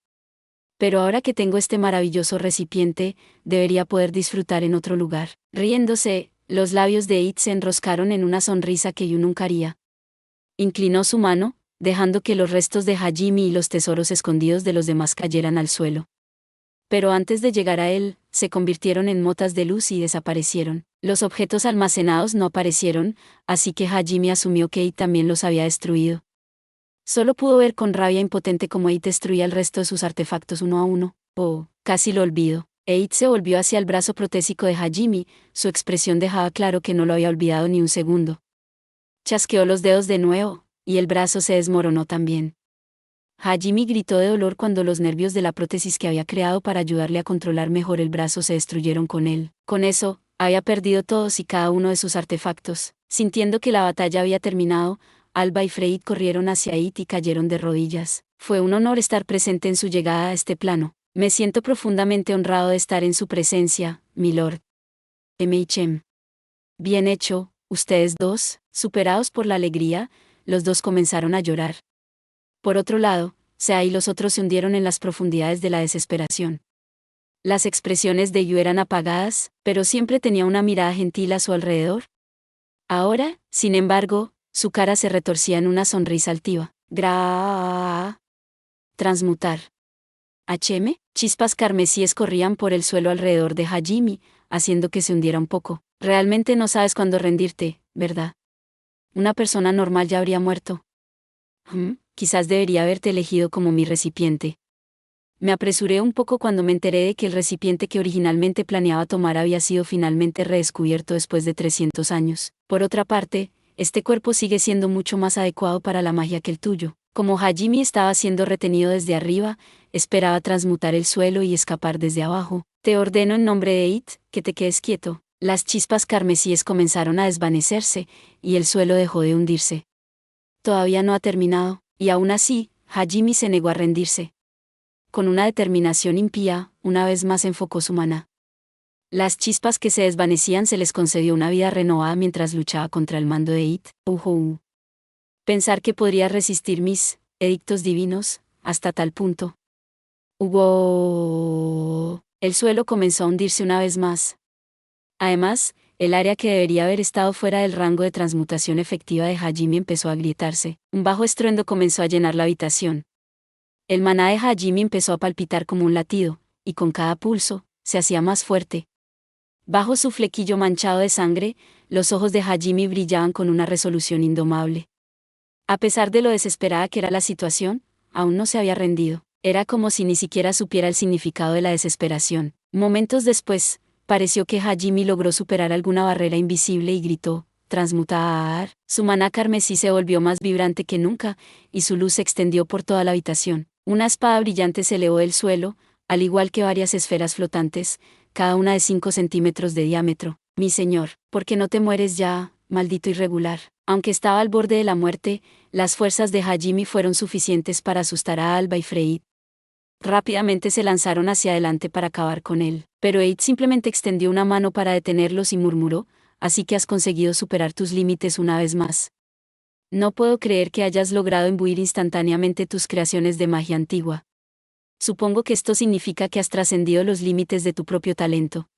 Pero ahora que tengo este maravilloso recipiente, debería poder disfrutar en otro lugar. Riéndose, los labios de Eid se enroscaron en una sonrisa que yo nunca haría. Inclinó su mano, dejando que los restos de Hajime y los tesoros escondidos de los demás cayeran al suelo. Pero antes de llegar a él, se convirtieron en motas de luz y desaparecieron. Los objetos almacenados no aparecieron, así que Hajime asumió que Eid también los había destruido. Solo pudo ver con rabia impotente cómo Eid destruía el resto de sus artefactos uno a uno. Casi lo olvido. Eid se volvió hacia el brazo protésico de Hajime, su expresión dejaba claro que no lo había olvidado ni un segundo. Chasqueó los dedos de nuevo, y el brazo se desmoronó también. Hajime gritó de dolor cuando los nervios de la prótesis que había creado para ayudarle a controlar mejor el brazo se destruyeron con él. Con eso, había perdido todos y cada uno de sus artefactos. Sintiendo que la batalla había terminado, Alba y Freyt corrieron hacia Eid y cayeron de rodillas. Fue un honor estar presente en su llegada a este plano. Me siento profundamente honrado de estar en su presencia, milord. MHM. Bien hecho, ustedes dos. Superados por la alegría, los dos comenzaron a llorar. Por otro lado, Sea y los otros se hundieron en las profundidades de la desesperación. Las expresiones de Yu eran apagadas, pero siempre tenía una mirada gentil a su alrededor. Ahora, sin embargo, su cara se retorcía en una sonrisa altiva. Transmutar. Chispas carmesíes corrían por el suelo alrededor de Hajime, haciendo que se hundiera un poco. Realmente no sabes cuándo rendirte, ¿verdad? Una persona normal ya habría muerto. Quizás debería haberte elegido como mi recipiente. Me apresuré un poco cuando me enteré de que el recipiente que originalmente planeaba tomar había sido finalmente redescubierto después de 300 años. Por otra parte, este cuerpo sigue siendo mucho más adecuado para la magia que el tuyo. Como Hajime estaba siendo retenido desde arriba, esperaba transmutar el suelo y escapar desde abajo. Te ordeno en nombre de It, que te quedes quieto. Las chispas carmesíes comenzaron a desvanecerse, y el suelo dejó de hundirse. Todavía no ha terminado, y aún así, Hajime se negó a rendirse. Con una determinación impía, una vez más enfocó su maná. Las chispas que se desvanecían se les concedió una vida renovada mientras luchaba contra el mando de It. Pensar que podría resistir mis edictos divinos, hasta tal punto. El suelo comenzó a hundirse una vez más. Además, el área que debería haber estado fuera del rango de transmutación efectiva de Hajime empezó a agrietarse. Un bajo estruendo comenzó a llenar la habitación. El maná de Hajime empezó a palpitar como un latido, y con cada pulso, se hacía más fuerte. Bajo su flequillo manchado de sangre, los ojos de Hajime brillaban con una resolución indomable. A pesar de lo desesperada que era la situación, aún no se había rendido. Era como si ni siquiera supiera el significado de la desesperación. Momentos después, pareció que Hajime logró superar alguna barrera invisible y gritó, transmutar. Su maná carmesí se volvió más vibrante que nunca, y su luz se extendió por toda la habitación. Una espada brillante se elevó del suelo, al igual que varias esferas flotantes, cada una de 5 centímetros de diámetro. Mi señor, ¿por qué no te mueres ya, maldito irregular? Aunque estaba al borde de la muerte, las fuerzas de Hajime fueron suficientes para asustar a Alba y Freyt. Rápidamente se lanzaron hacia adelante para acabar con él, pero Eid simplemente extendió una mano para detenerlos y murmuró, así que has conseguido superar tus límites una vez más. No puedo creer que hayas logrado imbuir instantáneamente tus creaciones de magia antigua. Supongo que esto significa que has trascendido los límites de tu propio talento.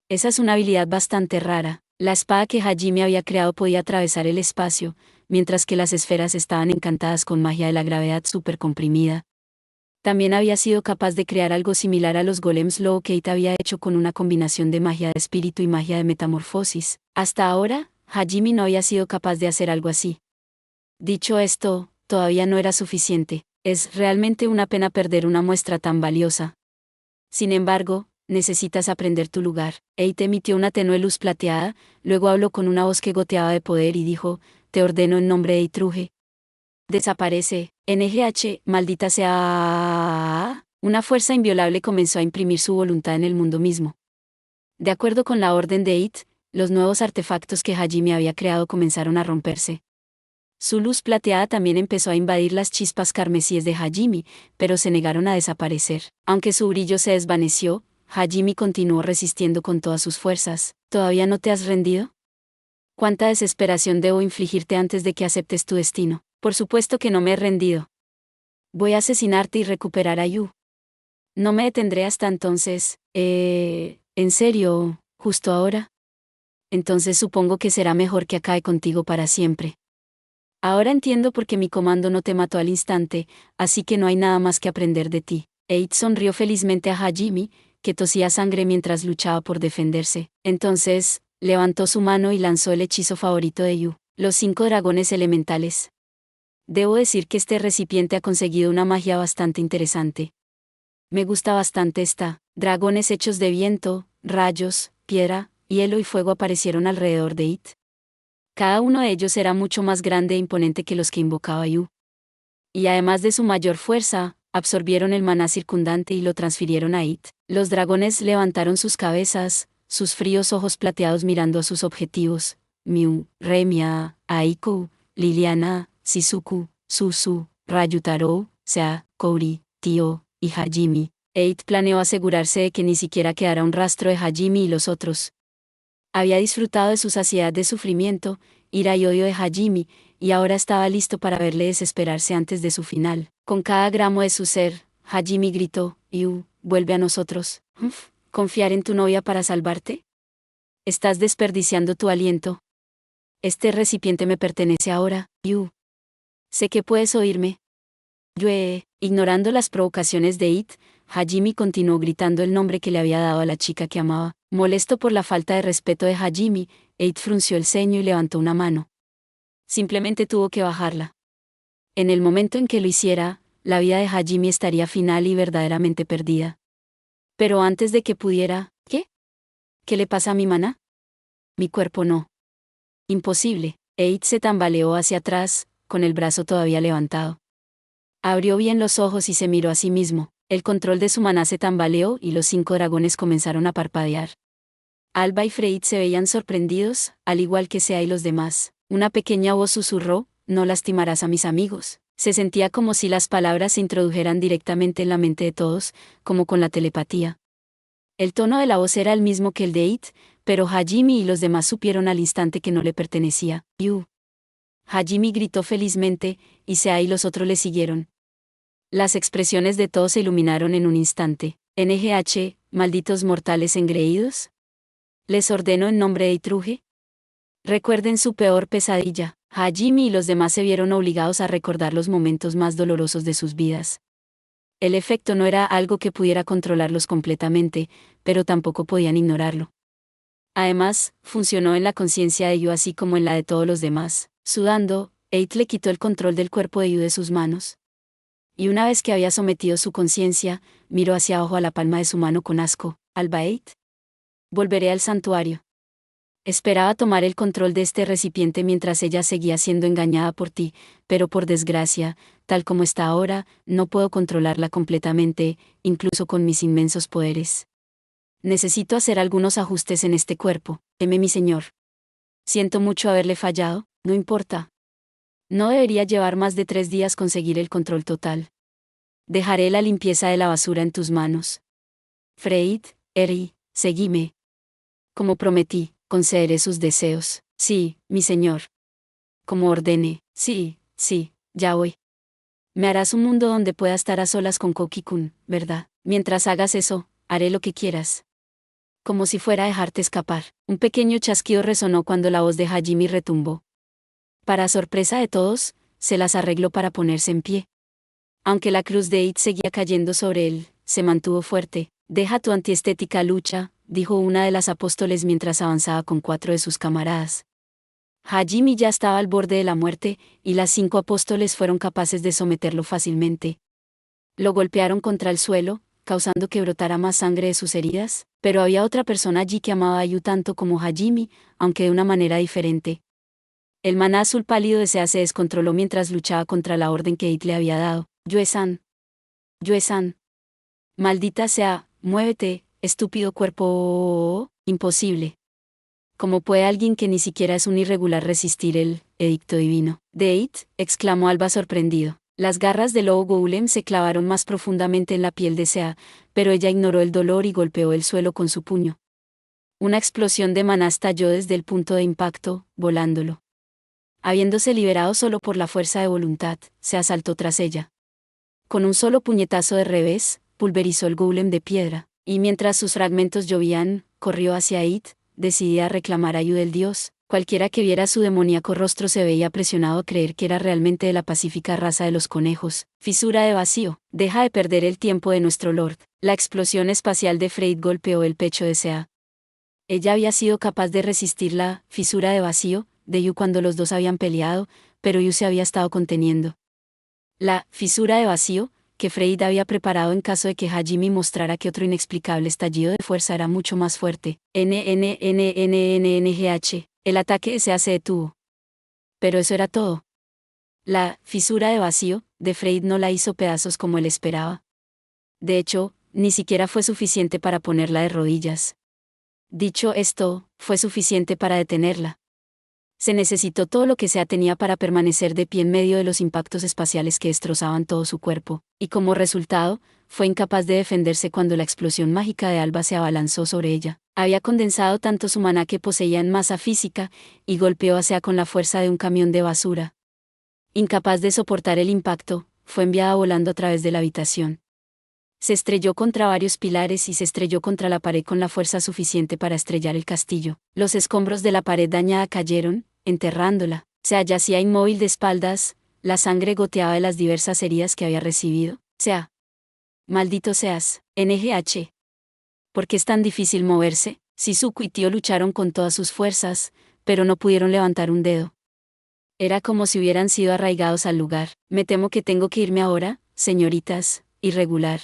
Esa es una habilidad bastante rara. La espada que Hajime había creado podía atravesar el espacio, mientras que las esferas estaban encantadas con magia de la gravedad supercomprimida. También había sido capaz de crear algo similar a los golems Low que It había hecho con una combinación de magia de espíritu y magia de metamorfosis. Hasta ahora, Hajime no había sido capaz de hacer algo así. Dicho esto, todavía no era suficiente. Es realmente una pena perder una muestra tan valiosa. Sin embargo, necesitas aprender tu lugar. Eit emitió una tenue luz plateada, luego habló con una voz que goteaba de poder y dijo, te ordeno en nombre de Itruge. Desaparece, NGH, maldita sea. Una fuerza inviolable comenzó a imprimir su voluntad en el mundo mismo. De acuerdo con la orden de It, los nuevos artefactos que Hajime había creado comenzaron a romperse. Su luz plateada también empezó a invadir las chispas carmesíes de Hajime, pero se negaron a desaparecer. Aunque su brillo se desvaneció, Hajime continuó resistiendo con todas sus fuerzas. ¿Todavía no te has rendido? ¿Cuánta desesperación debo infligirte antes de que aceptes tu destino? Por supuesto que no me he rendido. Voy a asesinarte y recuperar a Yu. No me detendré hasta entonces. ¿En serio, justo ahora? Entonces supongo que será mejor que acabe contigo para siempre. Ahora entiendo por qué mi comando no te mató al instante, así que no hay nada más que aprender de ti. Eid sonrió felizmente a Hajime, que tosía sangre mientras luchaba por defenderse. Entonces, levantó su mano y lanzó el hechizo favorito de Yu, los 5 dragones elementales. Debo decir que este recipiente ha conseguido una magia bastante interesante. Me gusta bastante esta. Dragones hechos de viento, rayos, piedra, hielo y fuego aparecieron alrededor de It. Cada uno de ellos era mucho más grande e imponente que los que invocaba Yu. Y además de su mayor fuerza, absorbieron el maná circundante y lo transfirieron a It. Los dragones levantaron sus cabezas, sus fríos ojos plateados mirando a sus objetivos. Miu, Remia, Aiku, Liliana, Shizuku, Susu, Ryutaro, Sea, Kouri, Tio, y Hajime. It planeó asegurarse de que ni siquiera quedara un rastro de Hajime y los otros. Había disfrutado de su saciedad de sufrimiento, ira y odio de Hajime, y ahora estaba listo para verle desesperarse antes de su final. Con cada gramo de su ser, Hajime gritó, Yu, vuelve a nosotros. ¿Confiar en tu novia para salvarte? Estás desperdiciando tu aliento. Este recipiente me pertenece ahora, Yu. Sé que puedes oírme. Yue, ignorando las provocaciones de It, Hajime continuó gritando el nombre que le había dado a la chica que amaba. Molesto por la falta de respeto de Hajime, It frunció el ceño y levantó una mano. Simplemente tuvo que bajarla. En el momento en que lo hiciera, la vida de Hajime estaría final y verdaderamente perdida. Pero antes de que pudiera, ¿qué? ¿Qué le pasa a mi maná? Mi cuerpo no. Imposible. It se tambaleó hacia atrás, con el brazo todavía levantado. Abrió bien los ojos y se miró a sí mismo. El control de su maná se tambaleó y los 5 dragones comenzaron a parpadear. Alba y Freyt se veían sorprendidos, al igual que Sea y los demás. Una pequeña voz susurró: no lastimarás a mis amigos. Se sentía como si las palabras se introdujeran directamente en la mente de todos, como con la telepatía. El tono de la voz era el mismo que el de It, pero Hajime y los demás supieron al instante que no le pertenecía. ¡Yu! Hajime gritó felizmente, y Sea y los otros le siguieron. Las expresiones de todos se iluminaron en un instante. NGH, malditos mortales engreídos. Les ordeno en nombre de Itruge. Recuerden su peor pesadilla. Hajime y los demás se vieron obligados a recordar los momentos más dolorosos de sus vidas. El efecto no era algo que pudiera controlarlos completamente, pero tampoco podían ignorarlo. Además, funcionó en la conciencia de Yu así como en la de todos los demás. Sudando, Eight le quitó el control del cuerpo de Yu de sus manos. Y una vez que había sometido su conciencia, miró hacia abajo a la palma de su mano con asco. Alba Eight. Volveré al santuario. Esperaba tomar el control de este recipiente mientras ella seguía siendo engañada por ti, pero por desgracia, tal como está ahora, no puedo controlarla completamente, incluso con mis inmensos poderes. Necesito hacer algunos ajustes en este cuerpo, teme mi señor. Siento mucho haberle fallado, no importa. No debería llevar más de 3 días conseguir el control total. Dejaré la limpieza de la basura en tus manos. Freyt, Eri, seguime. Como prometí, concederé sus deseos. Sí, mi señor. Como ordene. Sí, ya voy. Me harás un mundo donde pueda estar a solas con Koki-kun, ¿verdad? Mientras hagas eso, haré lo que quieras. Como si fuera a dejarte escapar. Un pequeño chasquido resonó cuando la voz de Hajime retumbó. Para sorpresa de todos, se las arregló para ponerse en pie. Aunque la cruz de It seguía cayendo sobre él, se mantuvo fuerte. Deja tu antiestética lucha, dijo una de las apóstoles mientras avanzaba con 4 de sus camaradas. Hajime ya estaba al borde de la muerte, y las 5 apóstoles fueron capaces de someterlo fácilmente. Lo golpearon contra el suelo, causando que brotara más sangre de sus heridas, pero había otra persona allí que amaba a Yu tanto como Hajime, aunque de una manera diferente. El maná azul pálido de Sea se descontroló mientras luchaba contra la orden que It le había dado. Yue-san. Yue-san. Maldita sea, muévete, estúpido cuerpo. Imposible. ¿Cómo puede alguien que ni siquiera es un irregular resistir el edicto divino? De It, exclamó Alba sorprendido. Las garras del lobo Golem se clavaron más profundamente en la piel de Sea, pero ella ignoró el dolor y golpeó el suelo con su puño. Una explosión de maná estalló desde el punto de impacto, volándolo. Habiéndose liberado solo por la fuerza de voluntad, se asaltó tras ella. Con un solo puñetazo de revés, pulverizó el golem de piedra, y mientras sus fragmentos llovían, corrió hacia It, decidida a reclamar ayuda del dios. Cualquiera que viera su demoníaco rostro se veía presionado a creer que era realmente de la pacífica raza de los conejos. Fisura de vacío. Deja de perder el tiempo de nuestro Lord. La explosión espacial de Freyt golpeó el pecho de Sea. Ella había sido capaz de resistir la fisura de vacío de Yu cuando los dos habían peleado, pero Yu se había estado conteniendo. La fisura de vacío que Freyt había preparado en caso de que Hajime mostrara que otro inexplicable estallido de fuerza era mucho más fuerte. NNNNNNGH. El ataque de Sea se detuvo. Pero eso era todo. La fisura de vacío de Freyt no la hizo pedazos como él esperaba. De hecho, ni siquiera fue suficiente para ponerla de rodillas. Dicho esto, fue suficiente para detenerla. Se necesitó todo lo que Sea tenía para permanecer de pie en medio de los impactos espaciales que destrozaban todo su cuerpo, y como resultado, fue incapaz de defenderse cuando la explosión mágica de Alba se abalanzó sobre ella. Había condensado tanto su maná que poseía en masa física, y golpeó a Sea con la fuerza de un camión de basura. Incapaz de soportar el impacto, fue enviada volando a través de la habitación. Se estrelló contra varios pilares y se estrelló contra la pared con la fuerza suficiente para estrellar el castillo. Los escombros de la pared dañada cayeron, enterrándola. Sea yacía inmóvil de espaldas, la sangre goteaba de las diversas heridas que había recibido. Sea. Maldito seas, NGH. ¿Por qué es tan difícil moverse? Shizuku y Tio lucharon con todas sus fuerzas, pero no pudieron levantar un dedo. Era como si hubieran sido arraigados al lugar. Me temo que tengo que irme ahora, señoritas, irregular.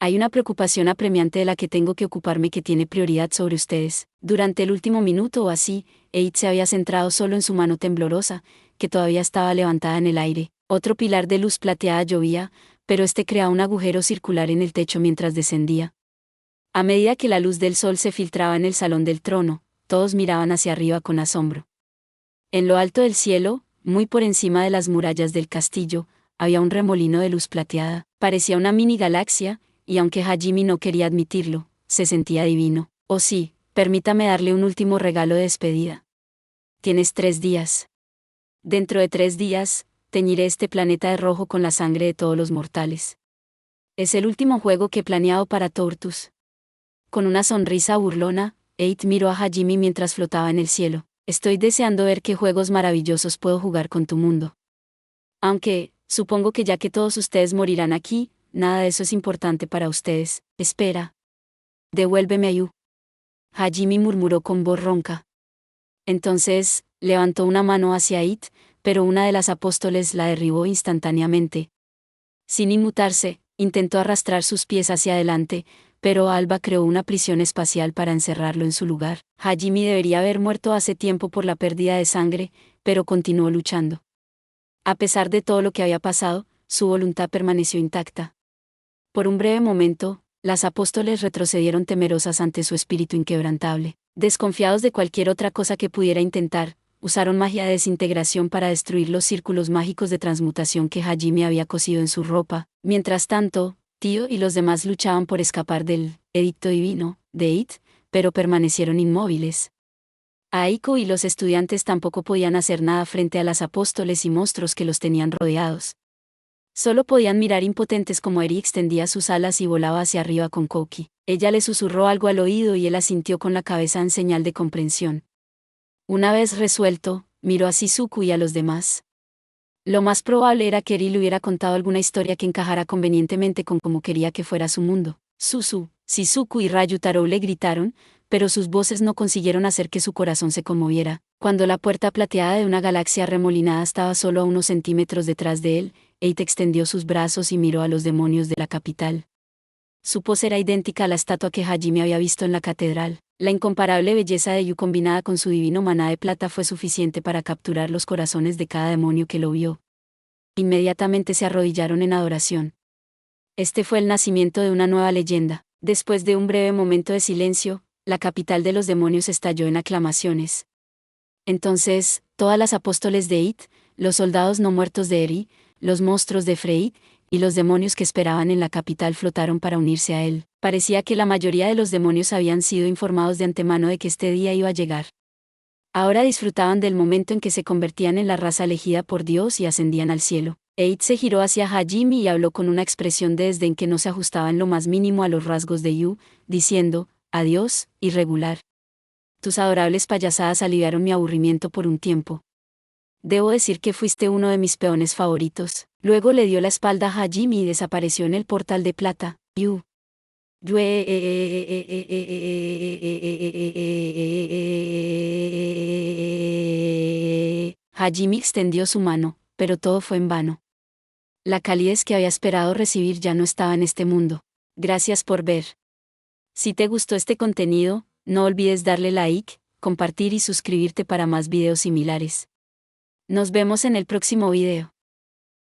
Hay una preocupación apremiante de la que tengo que ocuparme que tiene prioridad sobre ustedes. Durante el último minuto o así, Eight se había centrado solo en su mano temblorosa, que todavía estaba levantada en el aire. Otro pilar de luz plateada llovía, pero este creaba un agujero circular en el techo mientras descendía. A medida que la luz del sol se filtraba en el salón del trono, todos miraban hacia arriba con asombro. En lo alto del cielo, muy por encima de las murallas del castillo, había un remolino de luz plateada. Parecía una mini galaxia, y aunque Hajime no quería admitirlo, se sentía divino. Oh sí, permítame darle un último regalo de despedida. Tienes 3 días. Dentro de 3 días, teñiré este planeta de rojo con la sangre de todos los mortales. Es el último juego que he planeado para Tortus. Con una sonrisa burlona, Eight miró a Hajime mientras flotaba en el cielo. Estoy deseando ver qué juegos maravillosos puedo jugar con tu mundo. Aunque, supongo que ya que todos ustedes morirán aquí, nada de eso es importante para ustedes. Espera. Devuélveme a Yu. Hajime murmuró con voz ronca. Entonces, levantó una mano hacia It, pero una de las apóstoles la derribó instantáneamente. Sin inmutarse, intentó arrastrar sus pies hacia adelante, pero Alba creó una prisión espacial para encerrarlo en su lugar. Hajime debería haber muerto hace tiempo por la pérdida de sangre, pero continuó luchando. A pesar de todo lo que había pasado, su voluntad permaneció intacta. Por un breve momento, las apóstoles retrocedieron temerosas ante su espíritu inquebrantable. Desconfiados de cualquier otra cosa que pudiera intentar, usaron magia de desintegración para destruir los círculos mágicos de transmutación que Hajime había cosido en su ropa. Mientras tanto, Tio y los demás luchaban por escapar del edicto divino de It, pero permanecieron inmóviles. Aiko y los estudiantes tampoco podían hacer nada frente a las apóstoles y monstruos que los tenían rodeados. Solo podían mirar impotentes como Eri extendía sus alas y volaba hacia arriba con Koki. Ella le susurró algo al oído y él asintió con la cabeza en señal de comprensión. Una vez resuelto, miró a Shizuku y a los demás. Lo más probable era que Eri le hubiera contado alguna historia que encajara convenientemente con cómo quería que fuera su mundo. Suzu, Shizuku y Ryutaro le gritaron, pero sus voces no consiguieron hacer que su corazón se conmoviera. Cuando la puerta plateada de una galaxia remolinada estaba solo a unos centímetros detrás de él, Eight extendió sus brazos y miró a los demonios de la capital. Su pose era idéntica a la estatua que Hajime había visto en la catedral. La incomparable belleza de Yu combinada con su divino maná de plata fue suficiente para capturar los corazones de cada demonio que lo vio. Inmediatamente se arrodillaron en adoración. Este fue el nacimiento de una nueva leyenda. Después de un breve momento de silencio, la capital de los demonios estalló en aclamaciones. Entonces, todas las apóstoles de It, los soldados no muertos de Eri, los monstruos de Freyt, y los demonios que esperaban en la capital flotaron para unirse a él. Parecía que la mayoría de los demonios habían sido informados de antemano de que este día iba a llegar. Ahora disfrutaban del momento en que se convertían en la raza elegida por Dios y ascendían al cielo. Eight se giró hacia Hajime y habló con una expresión de desdén que no se ajustaba en lo más mínimo a los rasgos de Yu, diciendo, «Adiós, irregular. Tus adorables payasadas aliviaron mi aburrimiento por un tiempo. Debo decir que fuiste uno de mis peones favoritos». Luego le dio la espalda a Hajime y desapareció en el portal de plata. Yu. Hajime extendió su mano, pero todo fue en vano. La calidez que había esperado recibir ya no estaba en este mundo. Gracias por ver. Si te gustó este contenido, no olvides darle like, compartir y suscribirte para más videos similares. Nos vemos en el próximo video.